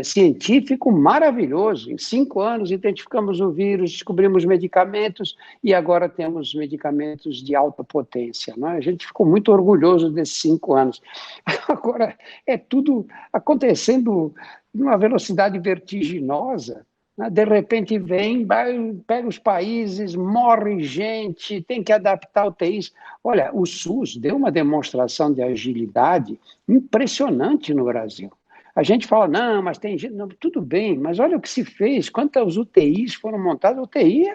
científico maravilhoso. Em 5 anos identificamos o vírus, descobrimos medicamentos e agora temos medicamentos de alta potência. Não é? A gente ficou muito orgulhoso desses 5 anos. Agora é tudo acontecendo numa velocidade vertiginosa. Né? De repente pega os países, morre gente, tem que adaptar UTIs. Olha, o SUS deu uma demonstração de agilidade impressionante no Brasil. A gente fala, não, mas tem gente... Não, tudo bem, mas olha o que se fez, quantas UTIs foram montadas. UTI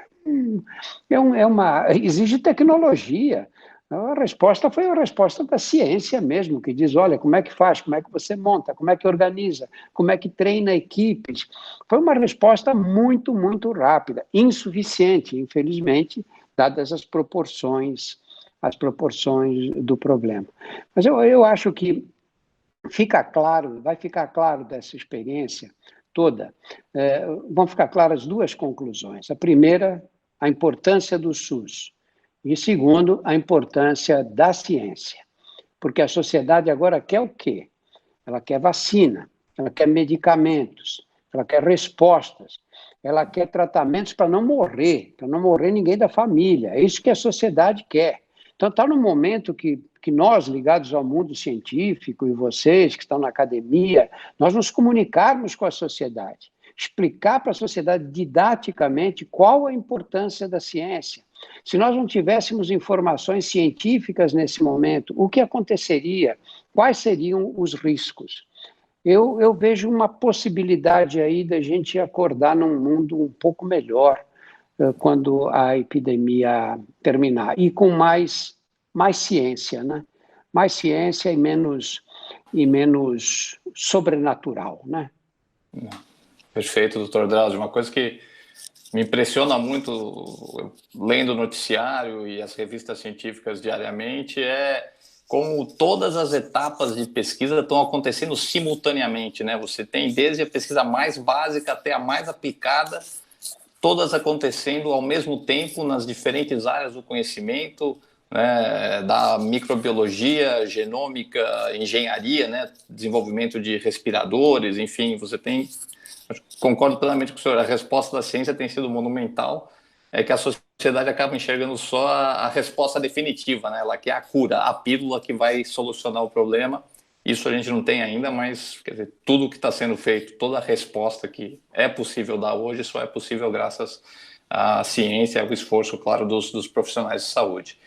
exige tecnologia. A resposta foi a resposta da ciência mesmo, que diz, olha, como é que faz, como é que você monta, como é que organiza, como é que treina equipes. Foi uma resposta muito, muito rápida, insuficiente, infelizmente, dadas as proporções do problema. Mas eu acho que vai ficar claro dessa experiência toda, vão ficar claras 2 conclusões. A primeira, a importância do SUS. E segundo, a importância da ciência. Porque a sociedade agora quer o quê? Ela quer vacina, ela quer medicamentos, ela quer respostas, ela quer tratamentos para não morrer ninguém da família. É isso que a sociedade quer. Então, está no momento que nós, ligados ao mundo científico, e vocês que estão na academia, nós nos comunicarmos com a sociedade, explicar para a sociedade didaticamente qual a importância da ciência. Se nós não tivéssemos informações científicas nesse momento, o que aconteceria? Quais seriam os riscos? Eu vejo uma possibilidade aí da gente acordar num mundo um pouco melhor quando a epidemia terminar, e com mais ciência, né? Mais ciência e menos sobrenatural, né? Perfeito, doutor Drauzio. Uma coisa que me impressiona muito, lendo o noticiário e as revistas científicas diariamente, é como todas as etapas de pesquisa estão acontecendo simultaneamente, né? Você tem desde a pesquisa mais básica até a mais aplicada, todas acontecendo ao mesmo tempo nas diferentes áreas do conhecimento, né, da microbiologia, genômica, engenharia, né, desenvolvimento de respiradores, enfim, você tem... Concordo plenamente com o senhor, a resposta da ciência tem sido monumental, é que a sociedade acaba enxergando só a resposta definitiva, né, ela quer a cura, a pílula que vai solucionar o problema. Isso a gente não tem ainda, mas quer dizer, tudo que está sendo feito, toda a resposta que é possível dar hoje, só é possível graças à ciência e ao esforço, claro, dos profissionais de saúde.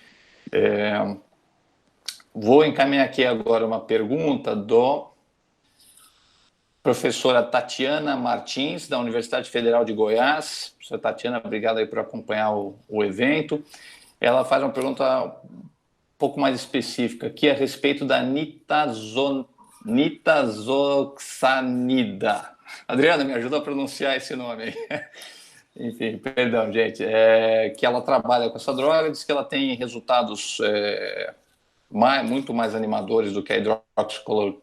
Vou encaminhar aqui agora uma pergunta do professora Tatiana Martins, da Universidade Federal de Goiás. Professora Tatiana, obrigado aí por acompanhar o evento. ela faz uma pergunta um pouco mais específica, que é a respeito da nitazoxanida. Adriana, me ajuda a pronunciar esse nome aí. Enfim, perdão, gente. Que ela trabalha com essa droga, diz que ela tem resultados muito mais animadores do que a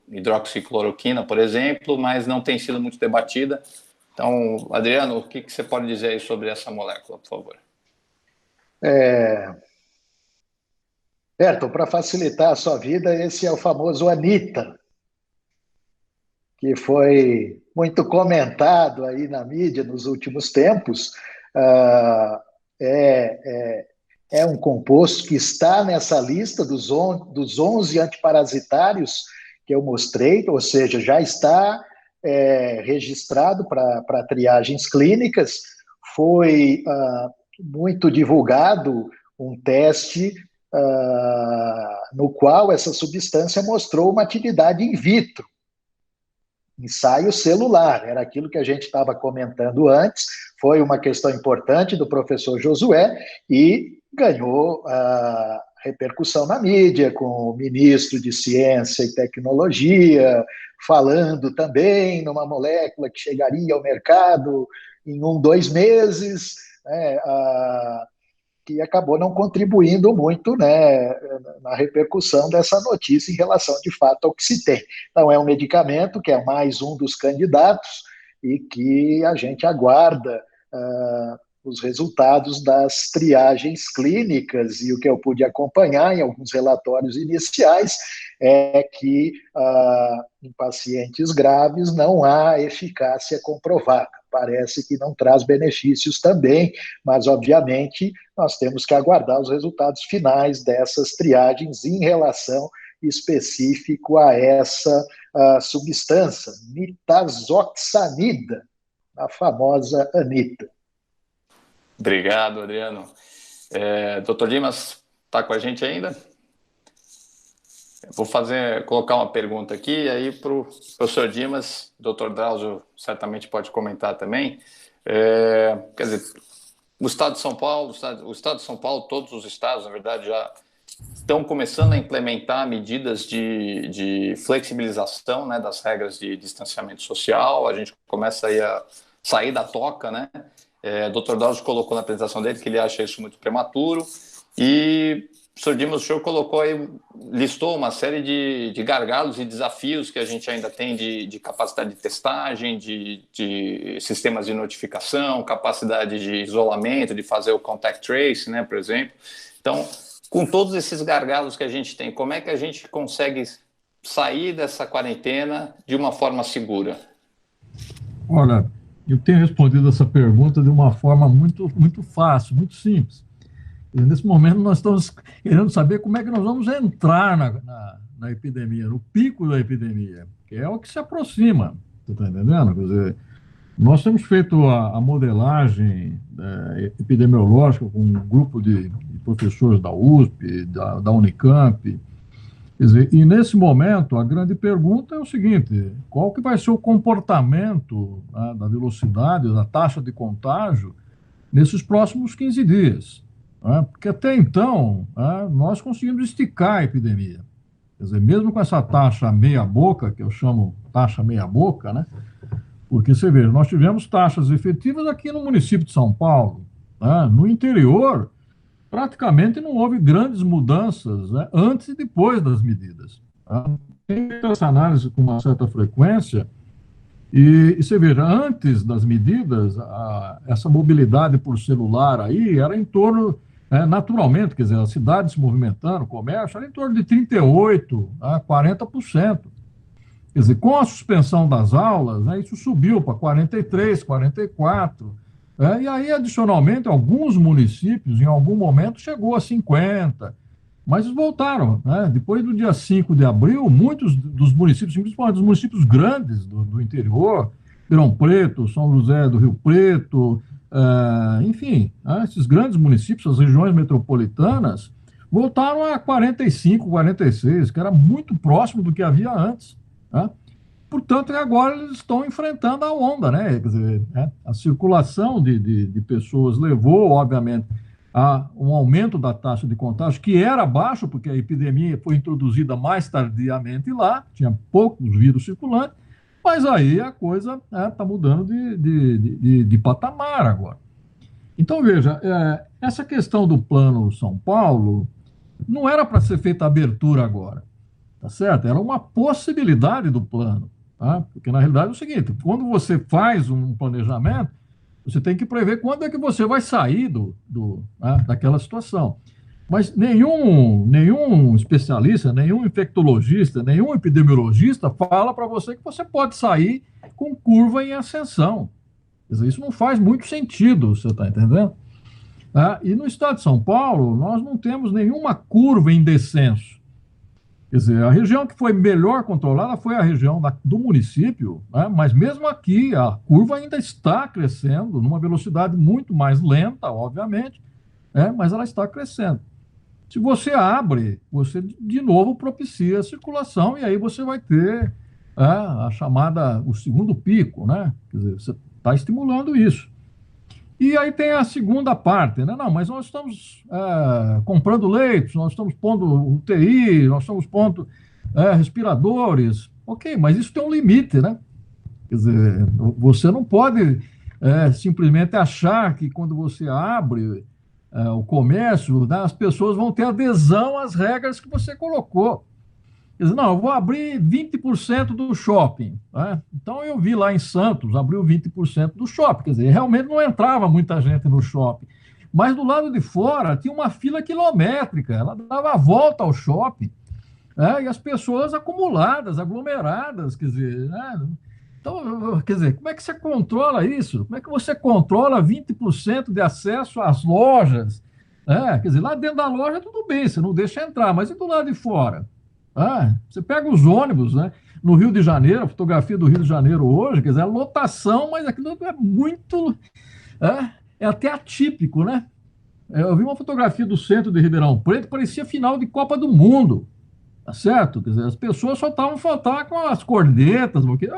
hidroxicloroquina, por exemplo, mas não tem sido muito debatida. Então, Adriano, o que você pode dizer aí sobre essa molécula, por favor? Berton, para facilitar a sua vida, esse é o famoso Anita, que foi muito comentado aí na mídia nos últimos tempos. É um composto que está nessa lista dos 11 antiparasitários que eu mostrei, ou seja, já está registrado para triagens clínicas. Foi muito divulgado um teste no qual essa substância mostrou uma atividade in vitro, ensaio celular, era aquilo que a gente estava comentando antes, foi uma questão importante do professor Josué e ganhou repercussão na mídia, com o ministro de Ciência e Tecnologia falando também numa molécula que chegaria ao mercado em 2 meses, que acabou não contribuindo muito, né, na repercussão dessa notícia em relação, de fato, ao que se tem. Então, é um medicamento que é mais um dos candidatos e que a gente aguarda os resultados das triagens clínicas, e o que eu pude acompanhar em alguns relatórios iniciais é que em pacientes graves não há eficácia comprovada. Parece que não traz benefícios também, mas, obviamente, nós temos que aguardar os resultados finais dessas triagens em relação específico a essa substância, nitazoxanida, a famosa Anita. Obrigado, Adriano. Dr. Dimas, está com a gente ainda? Vou colocar uma pergunta aqui, aí para o professor Dimas, Dr. Drauzio certamente pode comentar também. Quer dizer, o Estado de São Paulo, todos os estados, na verdade, já estão começando a implementar medidas de flexibilização, né, das regras de distanciamento social. A gente começa aí a sair da toca, né? O Dr. Drauzio colocou na apresentação dele que ele acha isso muito prematuro, e o senhor Dimas, o senhor colocou aí, listou uma série de gargalos e desafios que a gente ainda tem de capacidade de testagem, de sistemas de notificação, capacidade de isolamento, de fazer o contact trace, né, por exemplo. Então, com todos esses gargalos que a gente tem, como é que a gente consegue sair dessa quarentena de uma forma segura? Olha, eu tenho respondido essa pergunta de uma forma muito, muito fácil, muito simples. E nesse momento nós estamos querendo saber como é que nós vamos entrar na epidemia, no pico da epidemia, que é o que se aproxima, você está entendendo? Quer dizer, nós temos feito a modelagem epidemiológica com um grupo de professores da USP, da Unicamp. Quer dizer, e nesse momento a grande pergunta é o seguinte: qual que vai ser o comportamento da velocidade, da taxa de contágio nesses próximos 15 dias? Porque até então nós conseguimos esticar a epidemia. Quer dizer, mesmo com essa taxa meia-boca, que eu chamo taxa meia-boca, né? Porque, você vê, nós tivemos taxas efetivas aqui no município de São Paulo. No interior, praticamente não houve grandes mudanças, né, antes e depois das medidas. Tem essa análise com uma certa frequência, e você vê, antes das medidas, essa mobilidade por celular aí era em torno, naturalmente, quer dizer, a cidade se movimentando, o comércio, era em torno de 38% a 40%. Quer dizer, com a suspensão das aulas, isso subiu para 43%, 44%. E aí, adicionalmente, alguns municípios, em algum momento, chegou a 50%, mas voltaram. Depois do dia 5 de abril, muitos dos municípios, principalmente dos municípios grandes do interior, Ribeirão Preto, São José do Rio Preto, enfim, esses grandes municípios, as regiões metropolitanas, voltaram a 45%, 46%, que era muito próximo do que havia antes. Portanto, agora eles estão enfrentando a onda, né? Quer dizer, a circulação de pessoas levou, obviamente, há um aumento da taxa de contágio, que era baixo, porque a epidemia foi introduzida mais tardiamente lá, tinha poucos vírus circulantes, mas aí a coisa está mudando de patamar agora. Então, veja, essa questão do Plano São Paulo não era para ser feita a abertura agora, tá certo? Era uma possibilidade do plano, tá? Porque, na realidade, é o seguinte, quando você faz um planejamento, você tem que prever quando é que você vai sair daquela situação. Mas nenhum especialista, nenhum infectologista, nenhum epidemiologista fala para você que você pode sair com curva em ascensão. Quer dizer, isso não faz muito sentido, você está entendendo? E no estado de São Paulo, nós não temos nenhuma curva em descenso. Quer dizer, a região que foi melhor controlada foi a região do município, né? Mas mesmo aqui a curva ainda está crescendo, numa velocidade muito mais lenta, obviamente, mas ela está crescendo. Se você abre, você de novo propicia a circulação e aí você vai ter a chamada, o segundo pico, né? Quer dizer, você está estimulando isso. E aí tem a segunda parte, né? Não, mas nós estamos comprando leitos, nós estamos pondo UTI, nós estamos pondo respiradores. Ok, mas isso tem um limite, né? Quer dizer, você não pode simplesmente achar que quando você abre o comércio, né, as pessoas vão ter adesão às regras que você colocou. Quer dizer, não, eu vou abrir 20% do shopping. Né? Então, eu vi lá em Santos, abriu 20% do shopping. Quer dizer, realmente não entrava muita gente no shopping. Mas do lado de fora tinha uma fila quilométrica, ela dava a volta ao shopping. E as pessoas acumuladas, aglomeradas, quer dizer... Né? Então, quer dizer, como é que você controla isso? Como é que você controla 20% de acesso às lojas? Quer dizer, lá dentro da loja tudo bem, você não deixa entrar, mas e do lado de fora? Você pega os ônibus, né? No Rio de Janeiro, a fotografia do Rio de Janeiro hoje, quer dizer, a lotação, mas aquilo é muito... É até atípico, né? Eu vi uma fotografia do centro de Ribeirão Preto, parecia final de Copa do Mundo, tá certo? Quer dizer, as pessoas só estavam faltando com as cornetas, porque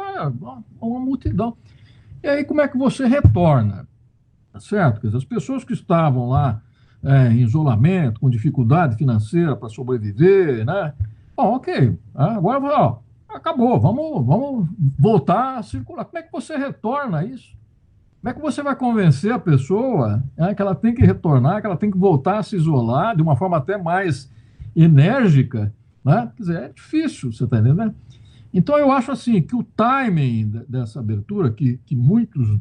uma multidão. E aí, como é que você retorna? Tá certo? Quer dizer, as pessoas que estavam lá em isolamento, com dificuldade financeira para sobreviver, né? Bom, ok, agora acabou, vamos voltar a circular. Como é que você retorna isso? Como é que você vai convencer a pessoa que ela tem que retornar, que ela tem que voltar a se isolar de uma forma até mais enérgica? Né? Quer dizer, é difícil, você está entendendo? Então, eu acho assim que o timing dessa abertura, que muitos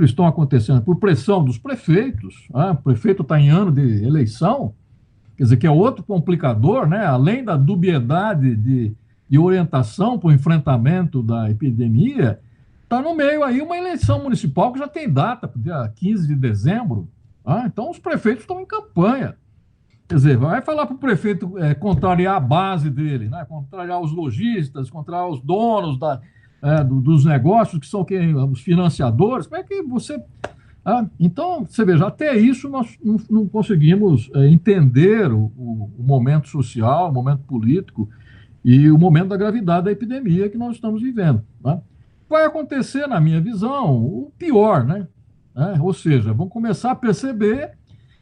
estão acontecendo por pressão dos prefeitos, o prefeito está em ano de eleição, quer dizer, que é outro complicador, né? Além da dubiedade de orientação para o enfrentamento da epidemia, está no meio aí uma eleição municipal que já tem data, dia 15 de dezembro. Então, os prefeitos estão em campanha. Quer dizer, vai falar para o prefeito contrariar a base dele, né? Contrariar os lojistas, contrariar os donos dos negócios, que são os financiadores. Como é que você... Então, você veja, até isso nós não conseguimos entender o momento social, o momento político e o momento da gravidade da epidemia que nós estamos vivendo. Né? Vai acontecer, na minha visão, o pior, né? Ou seja, vão começar a perceber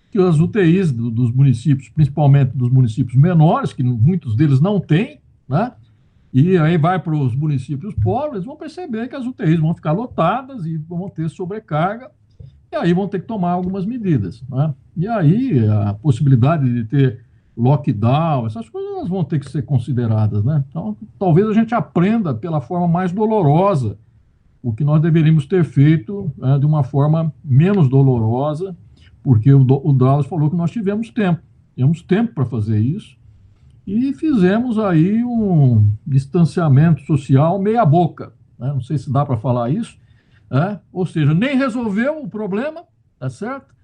que as UTIs dos municípios, principalmente dos municípios menores, que muitos deles não têm, né? E aí vai para os municípios pobres, eles vão perceber que as UTIs vão ficar lotadas e vão ter sobrecarga, e aí vão ter que tomar algumas medidas. Né? E aí a possibilidade de ter lockdown, essas coisas vão ter que ser consideradas. Né? Então, talvez a gente aprenda pela forma mais dolorosa o que nós deveríamos ter feito de uma forma menos dolorosa, porque o Drauzio falou que nós tivemos tempo para fazer isso, e fizemos aí um distanciamento social meia boca. Né? Não sei se dá para falar isso. Ou seja, nem resolveu o problema, tá certo?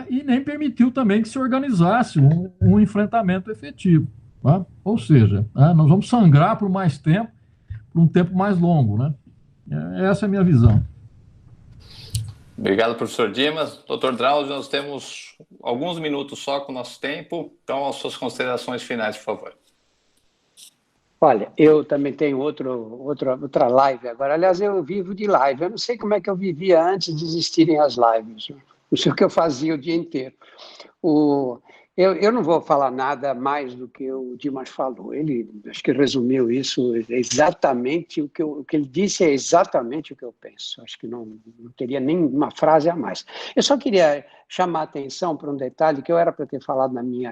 E nem permitiu também que se organizasse um enfrentamento efetivo. Tá? Ou seja, nós vamos sangrar por mais tempo, por um tempo mais longo. Né? Essa é a minha visão. Obrigado, professor Dimas. Doutor Drauzio, nós temos alguns minutos só com o nosso tempo, então as suas considerações finais, por favor. Olha, eu também tenho outra live agora. Aliás, eu vivo de live. Eu não sei como é que eu vivia antes de existirem as lives. Isso é o que eu fazia o dia inteiro. Eu não vou falar nada mais do que o Dimas falou. Ele, acho que resumiu isso exatamente, o que ele disse é exatamente o que eu penso. Acho que não teria nem uma frase a mais. Eu só queria chamar a atenção para um detalhe que eu era para ter falado na minha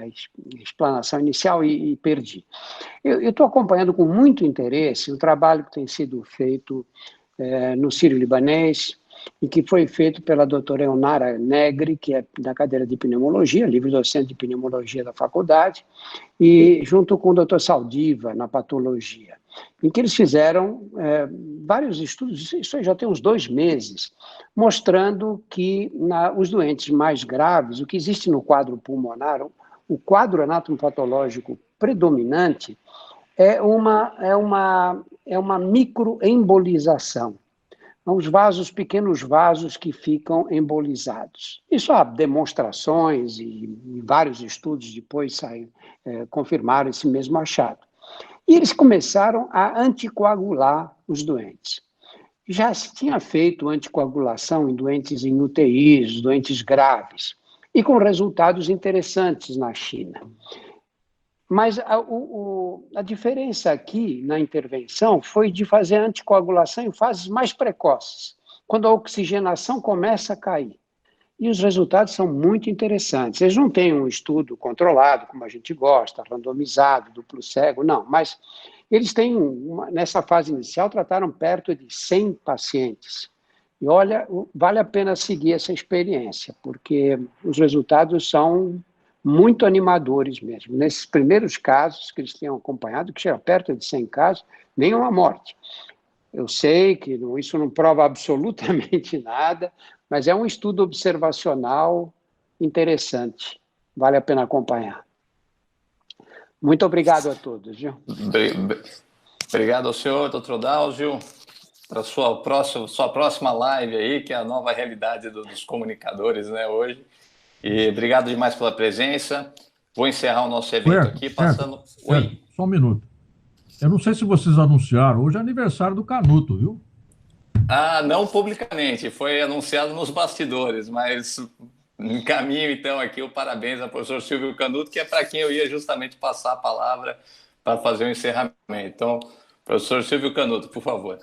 explanação inicial e perdi. Eu estou acompanhando com muito interesse o trabalho que tem sido feito no Sírio-Libanês, e que foi feito pela doutora Eunara Negri, que é da cadeira de pneumologia, livre-docente de pneumologia da faculdade, e junto com o doutor Saldiva, na patologia, em que eles fizeram vários estudos, isso já tem uns 2 meses, mostrando que os doentes mais graves, o que existe no quadro pulmonar, o quadro anatomopatológico predominante é uma microembolização. Os vasos, pequenos vasos que ficam embolizados. Isso há demonstrações e vários estudos depois confirmaram esse mesmo achado. E eles começaram a anticoagular os doentes. Já se tinha feito anticoagulação em doentes em UTIs, doentes graves, e com resultados interessantes na China. Mas a diferença aqui na intervenção foi de fazer a anticoagulação em fases mais precoces, quando a oxigenação começa a cair. E os resultados são muito interessantes. Eles não têm um estudo controlado, como a gente gosta, randomizado, duplo cego, não. Mas eles têm, nessa fase inicial, trataram perto de 100 pacientes. E olha, vale a pena seguir essa experiência, porque os resultados são muito animadores mesmo. Nesses primeiros casos que eles tinham acompanhado, que chega perto de 100 casos, nenhuma morte. Eu sei que isso não prova absolutamente nada, mas é um estudo observacional interessante. Vale a pena acompanhar. Muito obrigado a todos. Viu? Obrigado ao senhor, doutor Dáuzio, para a sua próxima live aí, que é a nova realidade dos comunicadores, né, hoje. E obrigado demais pela presença. Vou encerrar o nosso evento aqui passando... Oi? Só um minuto. Eu não sei se vocês anunciaram, hoje é aniversário do Canuto, viu? Não publicamente, foi anunciado nos bastidores, mas encaminho então aqui o parabéns ao professor Silvio Canuto, que é para quem eu ia justamente passar a palavra para fazer o encerramento. Então, professor Silvio Canuto, por favor.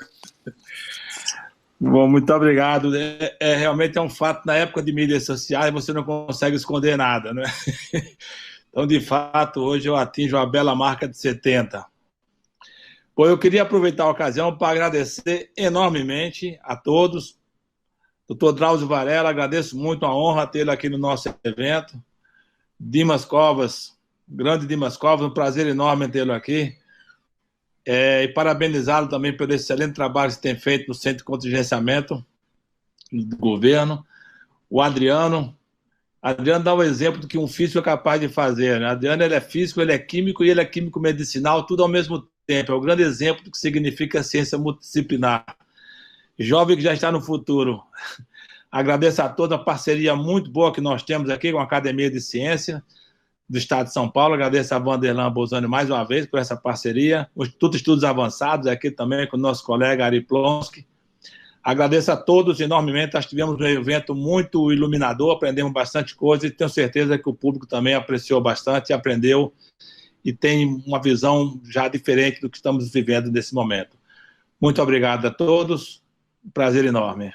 Bom, muito obrigado. Realmente é um fato, na época de mídias sociais, você não consegue esconder nada, né? Então, de fato, hoje eu atinjo a bela marca de 70. Bom, eu queria aproveitar a ocasião para agradecer enormemente a todos. Doutor Drauzio Varela, agradeço muito, a honra tê-lo aqui no nosso evento. Dimas Covas, grande Dimas Covas, um prazer enorme tê-lo aqui. E parabenizá-lo também pelo excelente trabalho que tem feito no Centro de Contingenciamento do governo. O Adriano dá um exemplo do que um físico é capaz de fazer, né? Adriano, ele é físico, ele é químico e ele é químico medicinal, tudo ao mesmo tempo. É o grande exemplo do que significa ciência multidisciplinar. Jovem que já está no futuro. Agradeço a toda a parceria muito boa que nós temos aqui com a Academia de Ciência do Estado de São Paulo. Agradeço a Vanderlan Bolzani mais uma vez por essa parceria. O Instituto de Estudos Avançados aqui também com o nosso colega Ari Plonsky. Agradeço a todos enormemente. Nós tivemos um evento muito iluminador, aprendemos bastante coisa e tenho certeza que o público também apreciou bastante, aprendeu e tem uma visão já diferente do que estamos vivendo nesse momento. Muito obrigado a todos. Prazer enorme.